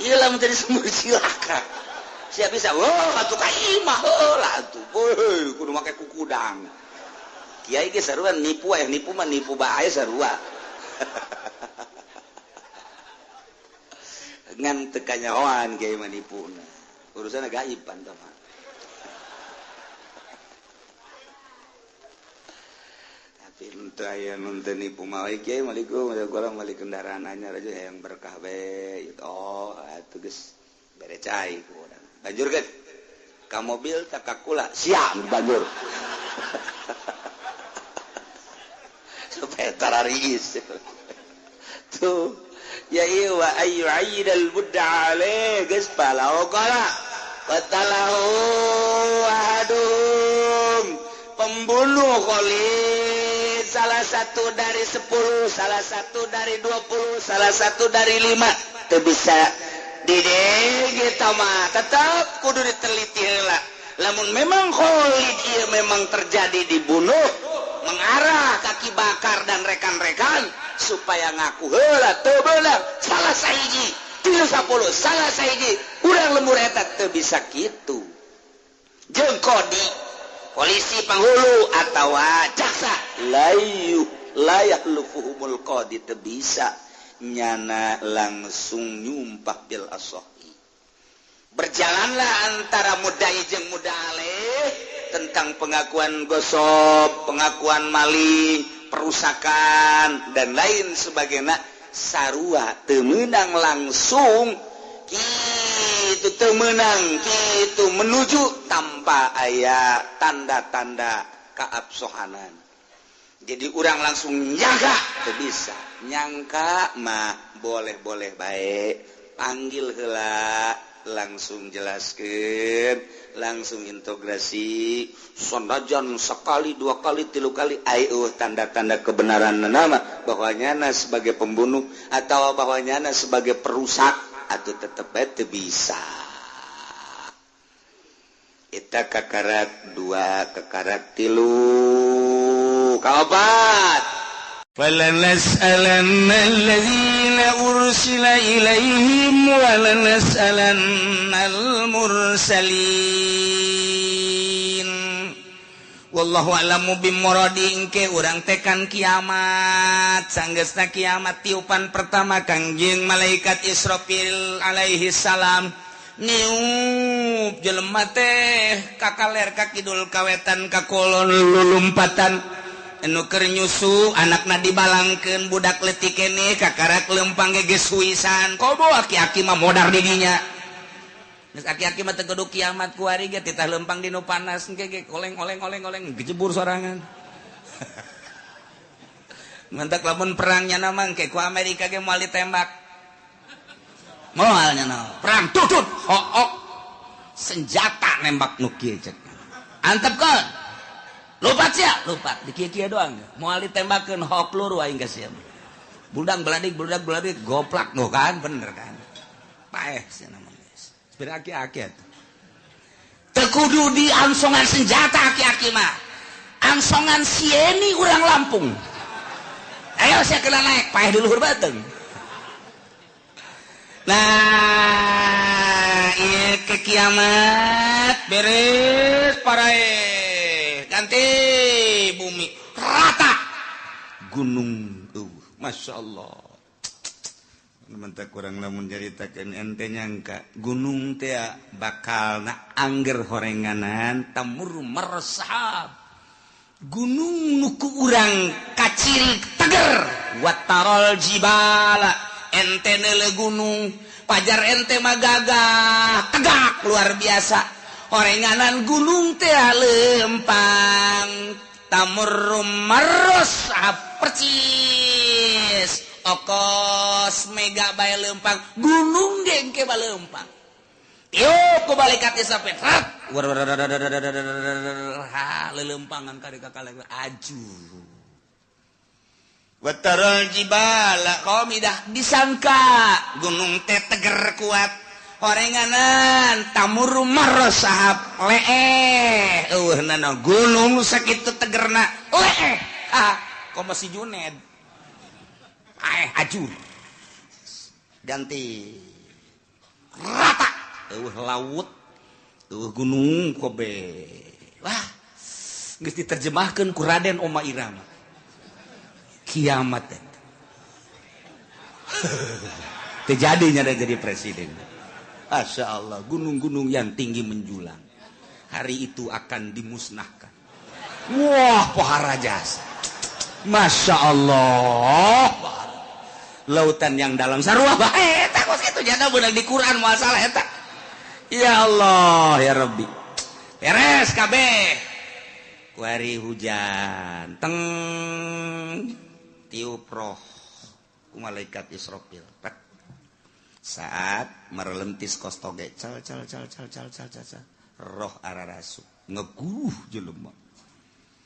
ieu lamun teu disembur cilaka sia bisa atuh ka imah heula atuh kudu make kukudang kiai ge sarua nipu mah nipu bae sarua ngan teu kanyahoan kiai mah nipuna urusanna gaib pan mah tapi teu aya nu teu nipu mah kiai maliku golong balik kendaraan anyar aja yang berkah we oh atuh geus bere cai ku urang banjurkeun ka mobil tak kakula siap banjur supaya tarariis tuh ya iya wa ayu aidal budda alaih geus palau kala qatalahu ahadum pembunuh khalid salah satu dari 10 salah satu dari 20 salah satu dari 5 teu bisa dideng kita mah tetap kudu diteliti heula lamun memang khalid ieu memang terjadi dibunuh mengarah kaki bakar dan rekan-rekan supaya ngaku heula teu beunang salah sahiji 10 salah sahiji urang lembur eta teu bisa kitu jeung kodi polisi penghulu atawa jaksa layak lufuhumul qadi teu bisa nyana langsung nyumpah bil asahi berjalanlah antara mudai jeung mudaleh tentang pengakuan gosok, pengakuan maling, perusakan dan lain sebagainya sarua teu meunang langsung kitu teu meunang kitu menuju tanpa aya tanda-tanda keabsahanan. Jadi urang langsung nyangka teu bisa. Nyangka mah boleh-boleh bae panggil heula langsung jelaskeun langsung integrasi sondajan sekali 2 kali 3 kali ayo tanda-tanda kebenaran nama bahwanya sebagai pembunuh atau bahwanya sebagai perusak atau tetep teu bisa eta kakarat 2 kakarat 3 kaopat فَلَنَسْأَلَنَّ الَّذِينَ أُرْسِلَ إِلَيْهِمْ وَلَنَسْأَلَنَّ الْمُرْسَلِينَ Wallahu a'lamu bimuradi engke urang tekan kiamat sanggeusna kiamat tiupan pertama Kangjeng malaikat Israfil alaihi salam niup jelema teh ka kaler ka kidul kawetan ka kulon lulumpatan anu keur nyusu anakna dibalangkeun budak leutik keneh kakarak leumpang geus suisan kobo aki-aki mah modar di dinya geus aki-aki mah teu kudu kiamat ku ari ge titah leumpang di nu panas ge oleng dijebur sorangan mantak lamun perangnya na mangke ku Amerika ge moal ditembak moal nya perang tutut hook senjata nembak nu kieu cek antepkeun lupat di kia doang moal ditembakkeun hok peluru aing geus sia budak beladik goplak no kan bener kan paeh cenah mah geus sebenarnya aki-aki atuh teu kudu diangsongan senjata aki-aki mah angsongan sieni urang Lampung ayo sia kena naik paeh di luhur bateung nah ieu ke kiamat beres parae ganti bumi rata gunung Masya Allah mentak kurang lamun jaritakeun ente nyangka gunung teh bakal na angger horenganan tamur meresap gunung nuku urang kaciri teger watarol jibala ente neule gunung pajar ente mah gagah tegak luar biasa horenganan gunung teh leumpang tamurrum maros percis okos mega bae leumpang gunung dengke bae leumpang yuk ku balikat sampai rat lelempangan kari kakaleng aju wataral jibala qamidah disangka gunung teh teger kuat Orenganan tamu rumah sahab gunung sakit tegerna kok masih Juned ajur ganti rata laut gunung Kobe wah geus diterjemahkeun ku Raden Oma Irama kiamat terjadinya jadi presiden. Masya Allah, gunung-gunung yang tinggi menjulang. Hari itu akan dimusnahkan. Wah, pohara jasa. Masya Allah. Lautan yang dalam sarua bae eta kos kitu jana beunang di Quran masalah eta. Ya Allah, ya Rabbi. Beres kabeh. Kuari hujan. Teng tiup roh ku malaikat Israfil. Saat merelentis kostoge cal roh ararasu ngeguh jelema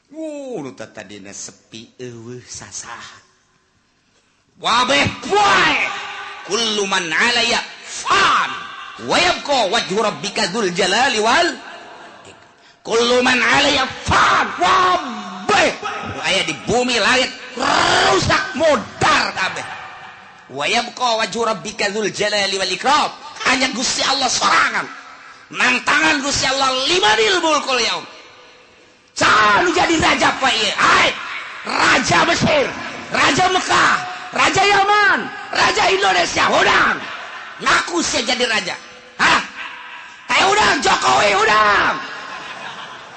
nu tadina sepi eueuh sasah wabeh poe kullu man alaya fan wa yabqa wajhu rabbika dzul jalali wal kullu man alaya fan wabeh aya di bumi langit rusak modar kabeh wa yabqa wajhu rabbika dzul jalali wal ikram hanya Gusti Allah sorangan nang tangan Gusti Allah limanil mulkul yaum can jadi raja apa ieu ai raja Mesir raja Mekah raja Yaman raja Indonesia udang ngaku saya jadi raja hah kayak udang Jokowi udang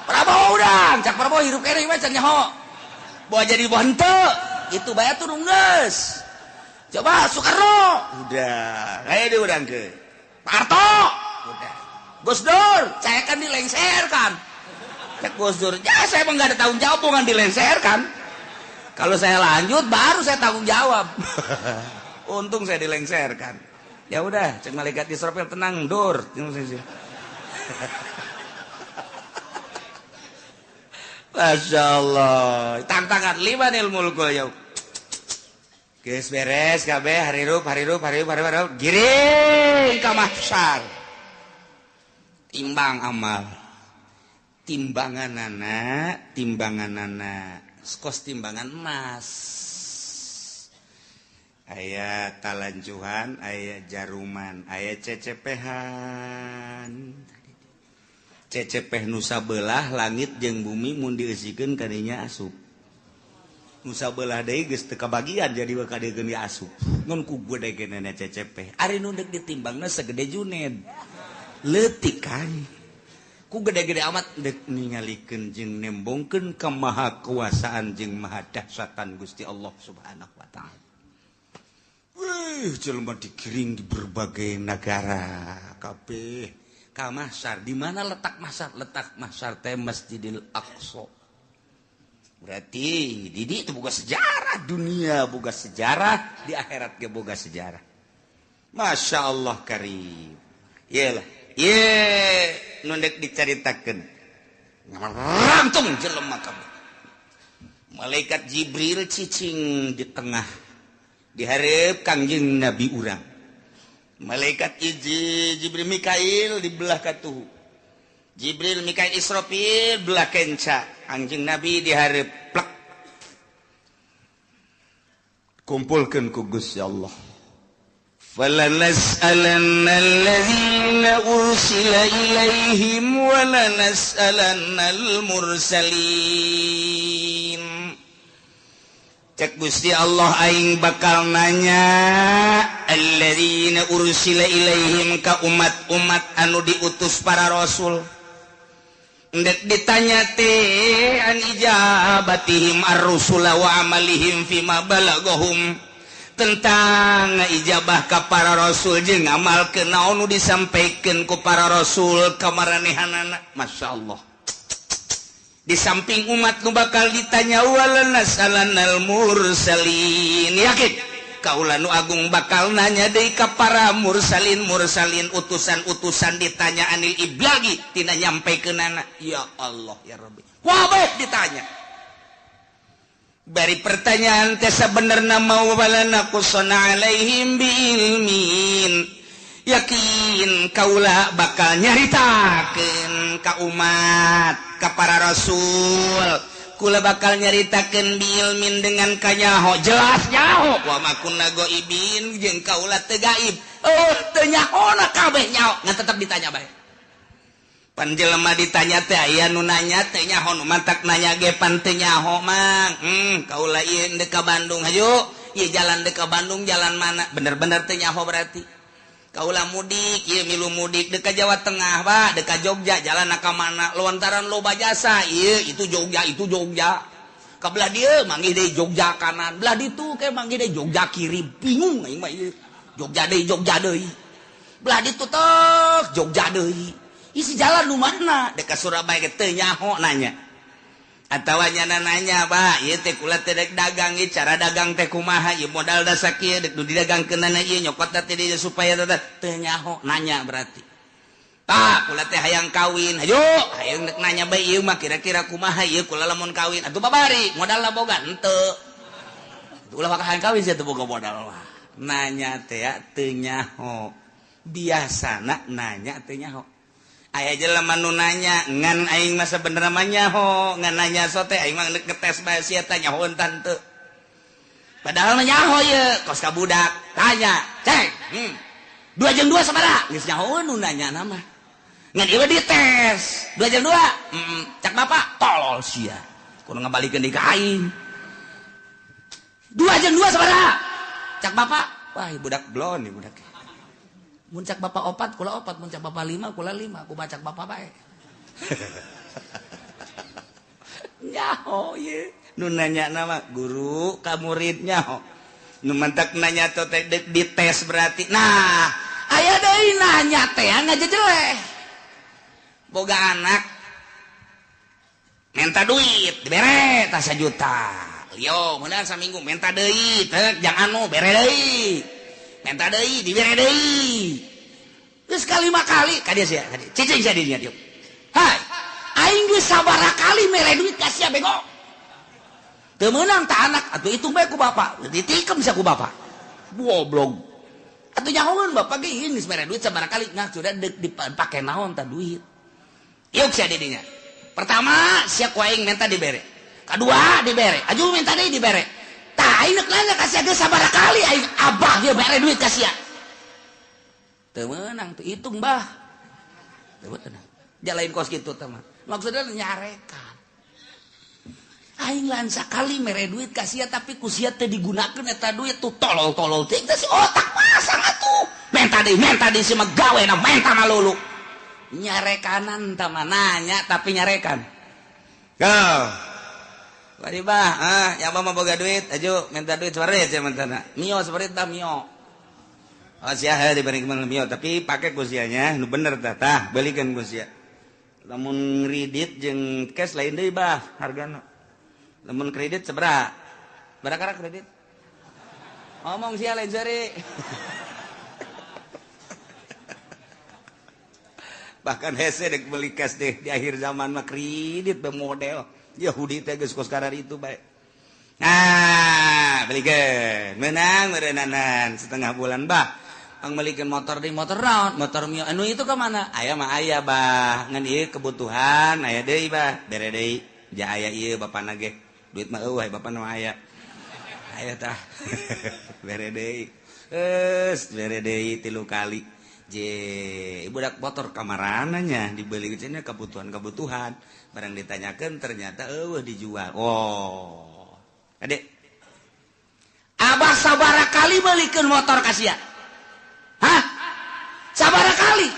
Prabowo udang cak Prabowo hirup kene mah can nyaho bawa jadi bonte itu bayar turun geus. Coba Soekarno udah kayak dia udah ke Pak Harto udah Gus Dur saya kan dilengserkan cek Gus Dur ya saya emang gak ada tanggung jawab bukan dilengserkan kalau saya lanjut baru saya tanggung jawab untung saya dilengserkan ya udah cek malaikat Israfil tenang Dur Masya Allah tantangan limanil mulkul yaum geus beres kabeh harirup giring ka mahsyar timbang amal timbanganana kos timbangan emas aya talanjuhan aya jaruman aya cecepehan cecepeh nu sabelah langit jeung bumi mun dieusikeun ka dinya asup nusa belah deui geus teu kabagian jadi kadegeun di asup ngun ku gedegeunana cecepeh ari nu deuk ditimbangna segede Juned leutik kan ku gede-gede amat deuk ningalikeun jeung nembongkeun ka maha kuasaan jeung maha dahsyatan Gusti Allah Subhanahu wa taala. Wih, jelema digiring di berbagai negara kabeh ka mahsyar. Di mana letak mahsyar? Letak mahsyar teh Masjidil Aqsa. Berarti di itu boga sejarah dunia, boga sejarah di akhirat ge boga sejarah. Masya Allah karim. Iyalah, nu deuk dicaritakeun. Rantung jelema kabeh. Malaikat Jibril cicing di tengah. Di hareup Kangjeng Nabi urang. Malaikat Jibril Mikail di belah katuhu. Jibril Mikail Israfil belah kenca. Anjing Nabi dihareup plek kumpulkeun ku Gusti Allah. Falanas'alanna alladzina ursila ilaihim wa lanas'alanna al-mursalin. Cek Gusti Allah aing bakal nanya alladzina ursila ilaihim ka umat-umat anu diutus para rasul. Ndek ditanya teh an ijabatihim ar-rusula wa amalihim fima balagahum tentang ijabah ka para rasul jeung ngamalkeun naon nu disampaikeun ku para rasul ka maranehanana. Masyaallah. Di samping umat nu bakal ditanya walanas'alannal mursalin. Yakin kaula nu agung bakal nanya deui ka para mursalin utusan-utusan ditanya anil iblagi tina nyampekeunana. Ya Allah ya Rabbi. Wabeh ditanya. Bari pertanyaan teh sabenerna mau balana kusana alaihim bi ilmin. yakin kaula bakal nyaritakeun ka umat ka para rasul kula bakal nyaritakeun biilmin dengan kanyaho jelas nyaho wa makunna goibin jeung kaula teu gaib teu nyahona kabeh nyaho ngan tetep ditanya bae pan jelema ditanya teh aya nu nanya teh nyaho nu mantak nanya ge pan teu nyaho mang kaula ieu deuk ka Bandung hayu ieu jalan deuk ka Bandung jalan mana bener-bener teu nyaho berarti kaula mudik ieu milu mudik deuk ka Jawa Tengah ba deuk ka Jogja jalan ka mana lontaran loba jasa ieu itu Jogja ka belah dieu manggih deui Jogja kanan belah ditu ke manggih deui Jogja kiri bingung aing mah ieu Jogja deui belah ditu teh Jogja deui isi jalan nu mana deuk ka Surabaya ge teu nyaho nanya atawa nyana nanya ba ieu teh kula teh dek dagang ieu cara dagang teh kumaha ieu modal da sakieu dek nu didagangkeunna ieu nyokot teh di supaya teu nyaho nanya berarti tah kula teh hayang kawin hayu hayang dek nanya bae ieu mah kira-kira kumaha ieu kula lamun kawin atuh babari modalna boga henteu ulah bakal hayang kawin sia teu boga modal mah nanya teh teu nyaho biasana nanya teu nyaho aya jelema nu nanya ngan aing mah sabenerna mah nyaho ngan nanya sote aing mah ngetes bae sia teh nyahoeun tante padahal mah nyaho ye kos ka budak tanya cek 2 jeung 2 sabaraha geus nyahoeun nu nanya nama ngan ieu dites 2 jeung 2 cak bapak tolol sia kudu ngabalikeun di ka aing 2 jeung 2 sabaraha cak bapak wah budak blon ieu budak muncak bapak 4 kula 4 muncak bapak 5 kula 5 aku bacak bapak bae nyaho ye nu nanya nama guru ka murid nyaho nu mentak nanya teh dites berarti nah aya deui nanya teh ngajejeleh boga anak minta duit dibere tah 1 juta yo meunang saminggu minta deui teh jang anu bere deui minta deui dibere deui geus kalima kali ka dieu sia cicing sia dieu dieu hai aing geus sabaraha kali mere duit ka sia bego teu meunang tah anak atuh hitung bae ku bapak ditikem sia ku bapak goblok atuh nyahoeun bapak ge geus mere duit sabaraha kali ngah sudah dipake naon tah duit ieu sia di dinya pertama sia ku aing minta dibere kadua dibere aju minta deui dibere tah aing nanya ka sia geus sabaraha kali aing abah dia bere duit ka sia teu meunang teu hitung bah teu meunang jalain kos kitu teh mah maksudna nyarekan aing lan sakali mere duit ka sia tapi ku sia teu digunakeun eta duit tuh tolol-tolol teh si otak pasang atuh menta deui si mah gawena menta malulu nyarekanan tah mah nanya tapi nyarekan go Wadi bah, yang mah boga duit, ajo minta duit separit ya mentana. Mio separit dah mio. Oh sia dibanding kemana mio, tapi pakai kusianya, nu bener tah, belikan kusia. Lamun kredit jeung cash lain deui bah hargana. Lamun kredit sabaraha? Barakara kredit? Ngomong sia lain sari. Bahkan hese dek beli cash deh di akhir zaman mah kredit bermodel. Yahudi teh geus kos karar itu bae. Nah, belikeun. Menang meureunanan setengah bulan bah. Pang belikeun motor deui motor naon? Motor Mio. Anu itu ka mana? Aya mah aya bah. Ngan ieu kebutuhan aya deui bah. Bere deui. Ja aya ieu bapana ge. Duit mah eueuh bapana mah aya. Aya tah. Bere deui. Bere deui 3 kali. Budak motor kamarananya dibeli cenah kebutuhan barang ditanyakan ternyata dijual. Oh adek abah sabaraha kali belikeun motor ka sia? Hah? Sabaraha kali?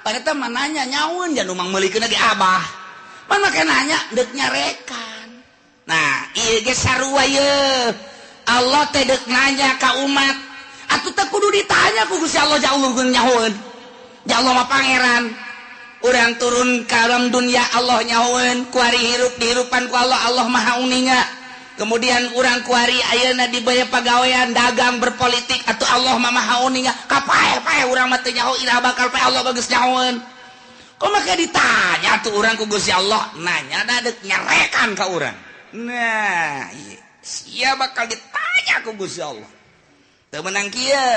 Pareta mah nanya nyaun jan umang meulikeun ge abah pan make nanya deuk nyarekan. Nah ieu ge sarua ye Allah teh deuk nanya ka umat atuh teh kudu ditanya ku Gusti Allah jauh nyahoeun. Ja Allah mah pangeran. Urang turun ka alam dunia Allah nyahoeun, kuari hirup dihirupan ku Allah, Allah Maha Uninga. Kemudian urang kuari ayeuna di baya pagawean dagang berpolitik atuh Allah mah Maha Uninga. Kapae urang mah teu nyaho ira bakal pae Allah bageus nyahoeun. Kok make ditanya tuh urang ku Gusti Allah nanya da deuk nyarekan ka urang. Nah, sia bakal ditanya ku Gusti Allah. Teu menang kieu,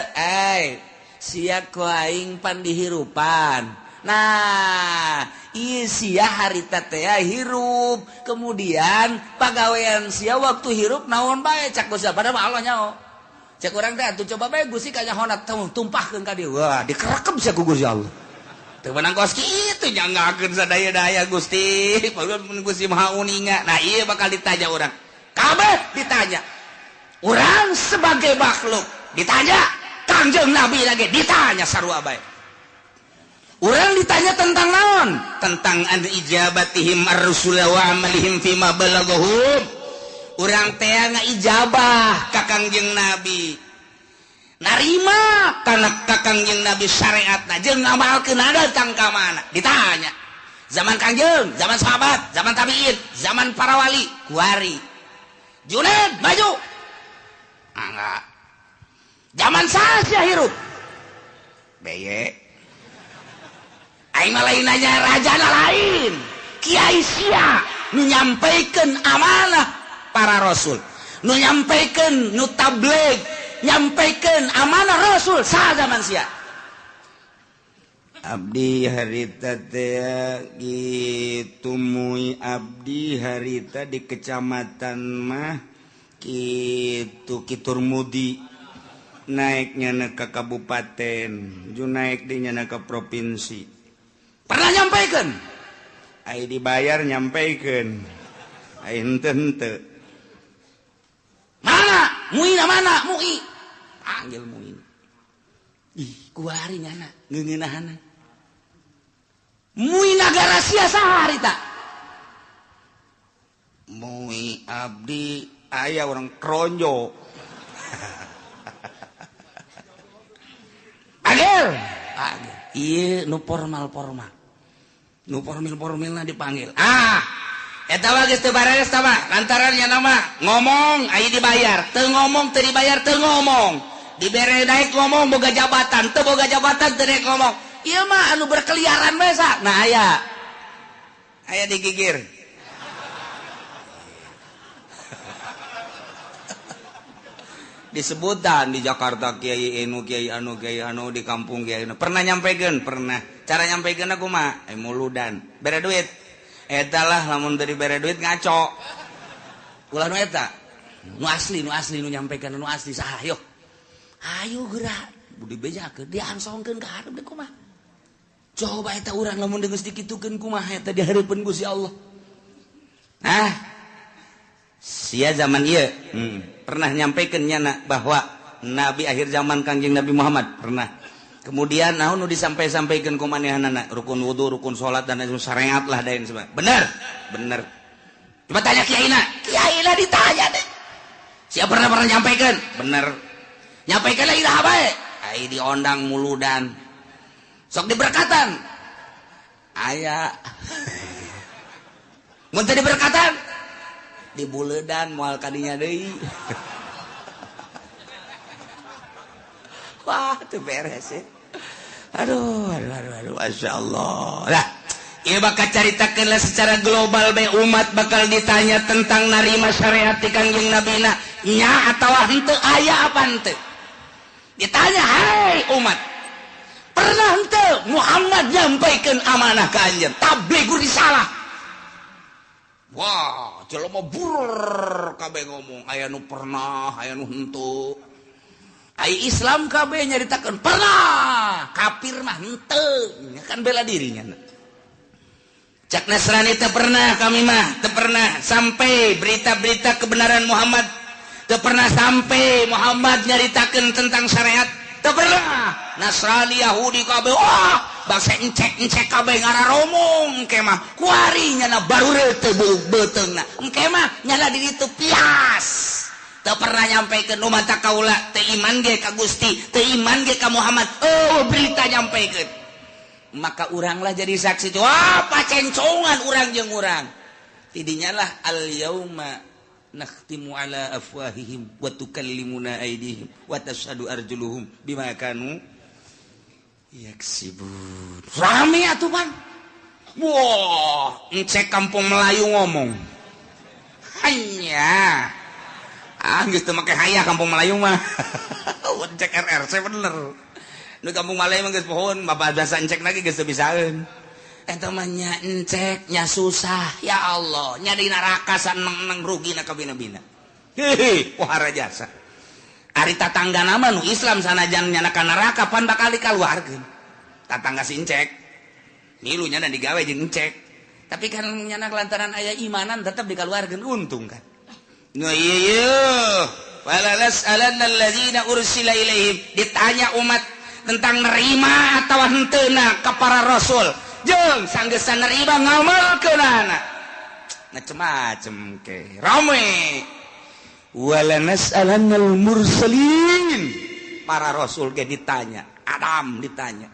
sia ku aing pan dihirupan. Nah sia harita teh hirup kemudian pagawean sia waktu hirup naon bae cak Gusti pada mah Allah nyao cak urang teh atuh coba bae Gusti kanyahona tumpahkeun ka dieu wah dikerekem sia ku Gusti Allah teu menang kos kitu nyanggakeun sadaya-daya Gusti mun Gusti Maha Uninga. Nah ieu bakal ditanya urang kabeh ditanya urang sebagai makhluk ditanya Kangjeng Nabi lagi ditanya sarua bae. Urang ditanya tentang naon? Tentang an ijabatihim ar-rusul wa amalihim fima balagahum. Urang teh ngaijabah ka Kangjeng Nabi. Narima kana ka Kangjeng Nabi syariatna jeung ngamalkeun datang ka mana? Ditanya. Zaman Kangjeng, zaman sahabat, zaman tabi'in, zaman para wali, kuari. Junaid maju. Enggak. Zaman saha hirup? Beye. Aing mah lain nanya rajana lain kiai sia nu nyampaikeun amanah para rasul nu nyampaikeun nu tabligh nyampaikeun amanah rasul saha zaman sia abdi harita teh kitu mui abdi harita di kecamatan mah kitu Kiturmudi naiknya na ke kabupaten ju naik dinya na ke provinsi. Pernah nyampaikan? Ai dibayar nyampaikan. Ai henteu. Mana? Muina mana? Mui. Panggil Muin. Ih, kuari nyana ngeungeunahana. Mui nagara sia saha harita? Mui abdi aya orang kronjo. Panggil. Panggil. Iya, nu formal. Nu formil dipanggil. Eta mah geus teu bareres tah mah. Lantarannya nama ngomong aya dibayar, teu ngomong teu dibayar teu ngomong. Dibere naik ngomong boga jabatan, teu boga jabatan teu naik ngomong. Ieu mah anu berkeliaran bae sa. Nah aya. Aya digigir. Disebutan di Jakarta kiai anu di kampung kiai anu pernah nyampaikeun pernah cara nyampaikeun aku mah muludan bere duit eta lah lamun teu dibere duit ngaco ulah nu eta nu asli nu nyampaikeun nu asli saha yo ayo geura budi bejakeun diangsongkeun ka hareup deui kumaha coba eta urang lamun geus dikitukeun kumaha eta di hareupeun Gusti Allah. Nah sia zaman ieu pernah nyampaikan nyana bahwa Nabi akhir zaman Kangjeng Nabi Muhammad pernah. Kemudian naon nu disampaikan ku manehanana rukun wudu, rukun salat dan syariat lah dain sebab. Bener. Coba tanya kiaina ditanya deh. Siapa pernah nyampaikan? Bener. Nyampaikan lagi dah bae. Ai diondang muludan. Sok diberkatan. Aya. Mun teu diberkatan di buledan moal kadinya deui. Wah, itu beres ya. Aduh, Masya Allah. Nah, ini bakal caritakeun secara global be umat bakal ditanya tentang narima syariat di Kangjeng Nabi na nya atawa henteu aya apa henteu. Ditanya, "Hai umat, pernah henteu Muhammad nyampaikeun amanah ka anjeun? Tabligh risalah." Wah, jelema burr kabeh ngomong, aya nu pernah, aya nu henteu. Ai Islam kabeh nyaritakeun pernah, kafir mah henteu, kan bela dirinya. Cak Nasrani teu pernah, kami mah teu pernah sampai berita-berita kebenaran Muhammad, teu pernah sampai Muhammad nyaritakeun tentang syariat, teu pernah. Nasrani Yahudi kabeh wah bangsa encek kabeh ngararomong engke mah kuari nyana baru teu beuteungna engke mah nyana di ditu pias teu pernah nyampaikeun umat kaula teu iman ge ka Gusti teu iman ge ka Muhammad berita nyampaikeun maka uranglah jadi saksi wah pacencongan urang jeung urang tidinya lah al yauma nakhtimu ala afwahihim wa tukallimuna aydihim wa tashhadu arjuluhum bima kanu yaksibun. Rame atuh pan. Wah, encek kampung Melayu ngomong. Hanya. Geus teu make hayah kampung Melayu mah. Encek RRC bener. nu kampung Malaya mah geus pohon bapak bahasa encek lagi geus bisaeun eta mah nya encek nya susah ya Allah nya di neraka saneng rugina ka bina-bina hehe pohara jasa ari tatanggana mah nu Islam sanajan nya ka neraka pan bakal dikaluarkeun tatangga si encek milunya dan digawe jeung encek tapi kan nya lantaran aya imanan tetep dikaluarkeun untung kan no iya walalas alanal ladzina ursila ilaihim ditanya umat tentang nerima atau henteu ka para rasul jeung sanggeus nerima ngamalkeunana macem-macem ke rame walanas alanal mursalin para rasul ge ditanya Adam ditanya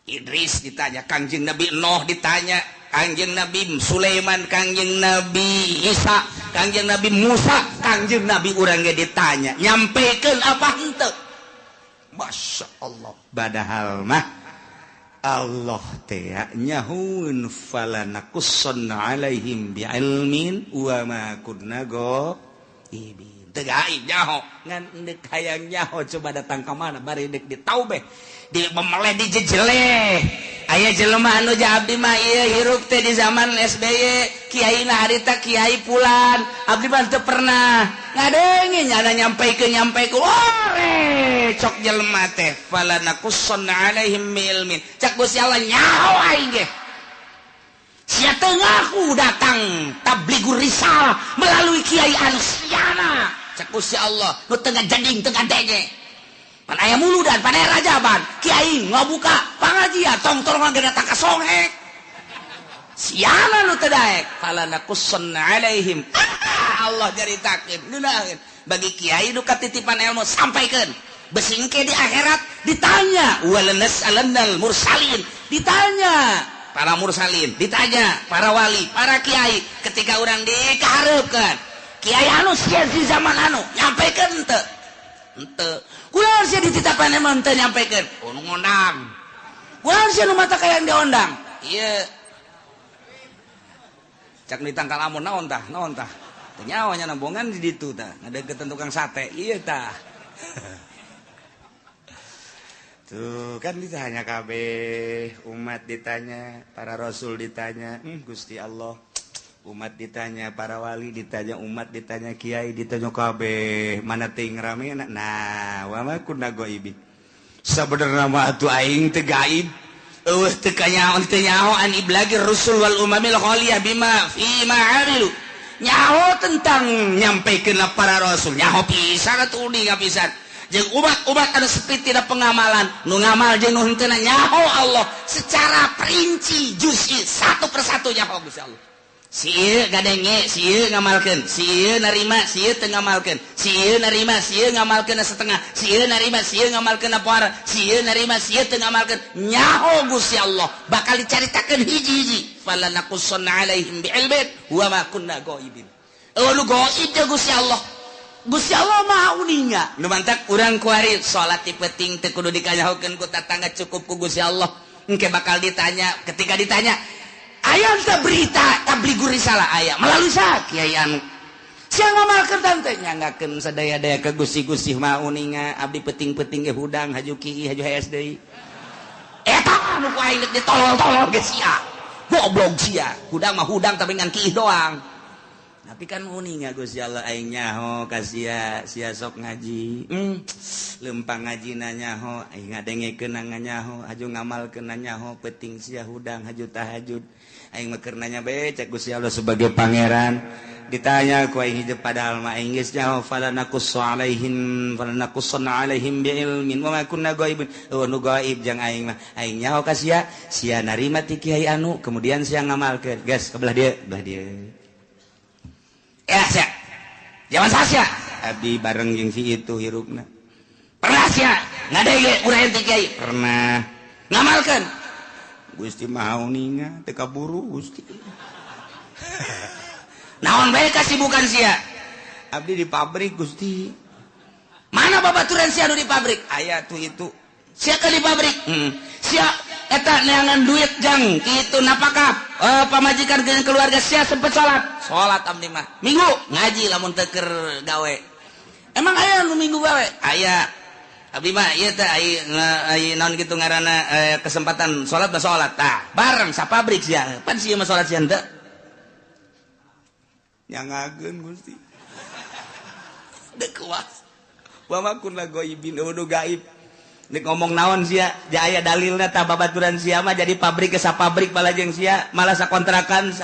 Idris ditanya Kangjeng Nabi Nuh ditanya Kangjeng Nabi Sulaiman, Kangjeng Nabi Isa, Kangjeng Nabi Musa, Kangjeng Nabi urang ge ditanya, nyampikeun apa henteu? Masya Allah. Padahal mah Allah teh nyahun falanakussan alaihim biilmin wa ma kunna ghaibin. Teu gaib nyaho, ngan deuk hayang nyaho coba datang ka mana bari deuk ditaubeh. Di memeleh di jejele aya jelema anu ja abdi mah ieu hirup teh di zaman SBY kiai na harita kiai pulan abdi mah teu pernah ngadengi nyana nyampaikeun ore cok jelema teh falanakussan alaihim ilmin cak Gusti Allah nyaho aing ge sia teu ngaku datang tabligur risalah melalui kiai anu siana cak Gusti Allah nu teu ngajading teu ngadenge pan aya muludan, pan aya rajaban, kiai ngabuka pangajian, tong-tong ge datang ka songek. Siana nu teu daek, falanakussan alaihim. Allah jaritakeun, neunaheun. Bagi kiai nu katitipan ilmu sampaikeun. Besingke di akhirat ditanya, walanas alannal mursalin, ditanya para mursalin, ditanya para wali, para kiai ketika urang dikahareukeun. Kiai anu sia di zaman anu nyampaikeun teu? Henteu. Kunaon sia dititapan emang teu nyampaikeun? Oh nu ngondang. Kunaon sia nu mata kayang diondang? Ieu. Cak ditangkal amun naon tah? Naon tah? Teu nyawa nya nambongan di ditu tah. Ngadeukeun tukang sate. Ieu tah. Tuh kan ditanya kabeh, umat ditanya, para rasul ditanya, Gusti Allah. Umat ditanya, para wali ditanya, umat ditanya, kiai ditanya kabeh, mana ting rame nah wa ma kunna ghaibin sabenerna mah atuh aing teu gaib eueuh teu kanyaho teu nyaho an iblagi rusul wal umamil khaliyah bima fi ma amilu nyaho tentang nyampaikeun para rasul nyaho pisan atuh uning pisan jeung umat-umat anu seperti tina pengamalan nu ngamal jeung nu henteu nyaho Allah secara perinci juz'i satu persatu nyaho Gusti Allah. Sieu gadenge, sieu ngamalkeun, sieu narima, sieu teu ngamalkeun, sieu narima, sieu ngamalkeun setengah, sieu narima, sieu ngamalkeun poara, sieu narima, sieu teu ngamalkeun. Nyaho Gusti Allah bakal dicaritakeun hiji-hiji. Falanakussanna alaihim biilmin wa ma kunna ghaibin. Nu gaib teh Gusti Allah. Gusti Allah Maha uninga. Nu mantak urang kuari salat ti penting teu kudu dikanyahokeun ku tatangga cukup ku Gusti Allah. Engke bakal ditanya, ketika ditanya aya teh berita tabligur risalah aya melalui saha kiai anu sia ngamalkeun tante nyanggakeun sadaya-daya ka Gusti-Gusti mah uninga abdi peuting-peuting ge hudang haju kiai haju HSD eta anu ku aing ditolol-tolol ge sia goblok sia hudang mah hudang tapi ngan kiai doang tapi kan uninga Gusti Allah aing nyaho ka sia sok ngaji lempang ngajina nyaho aing ngadengekeun nganyaho haju ngamalkeun nyaho peuting sia hudang haju tahajud aing mah keur nanya bae cek Gusti Allah sebagai pangeran ditanya ku aing hidup padahal mah aing geus nyaho falanakussanna alaihim biilmin wa ma kunna ghaibin nu gaib jeung aing mah aing nyaho ka sia narima ti kiai anu kemudian sia ngamalkeun geus ka belah dieu ya sia zaman sasia abdi bareng jeung si itu hirupna pernah sia ngadege urang ti kiai pernah ngamalkeun Gusti mah uninga teu kaburu Gusti. Naon bae kasibukan sia? Abdi di pabrik Gusti. Mana babaturan sia anu di pabrik? Aya tuh itu. Sia ka di pabrik. Sia eta neangan duit jang kitu napakah pamajikan jeung keluarga sia sempet salat. Salat abdi mah. Minggu ngaji lamun teu keur gawe. Emang aya nu minggu gawe? Aya. Abi mah ieu teh ai naon kitu ngaranna kesempatan salat tah bareng sapabrik sia pan sia mah salat sia henteu nyangageun Gusti deuk kuas wa ma kunna ghaibin udu gaib nek ngomong naon sia ja aya dalilna tah babaturan sia mah jadi pabrik ke sapabrik bala jeung sia malah sakontrakan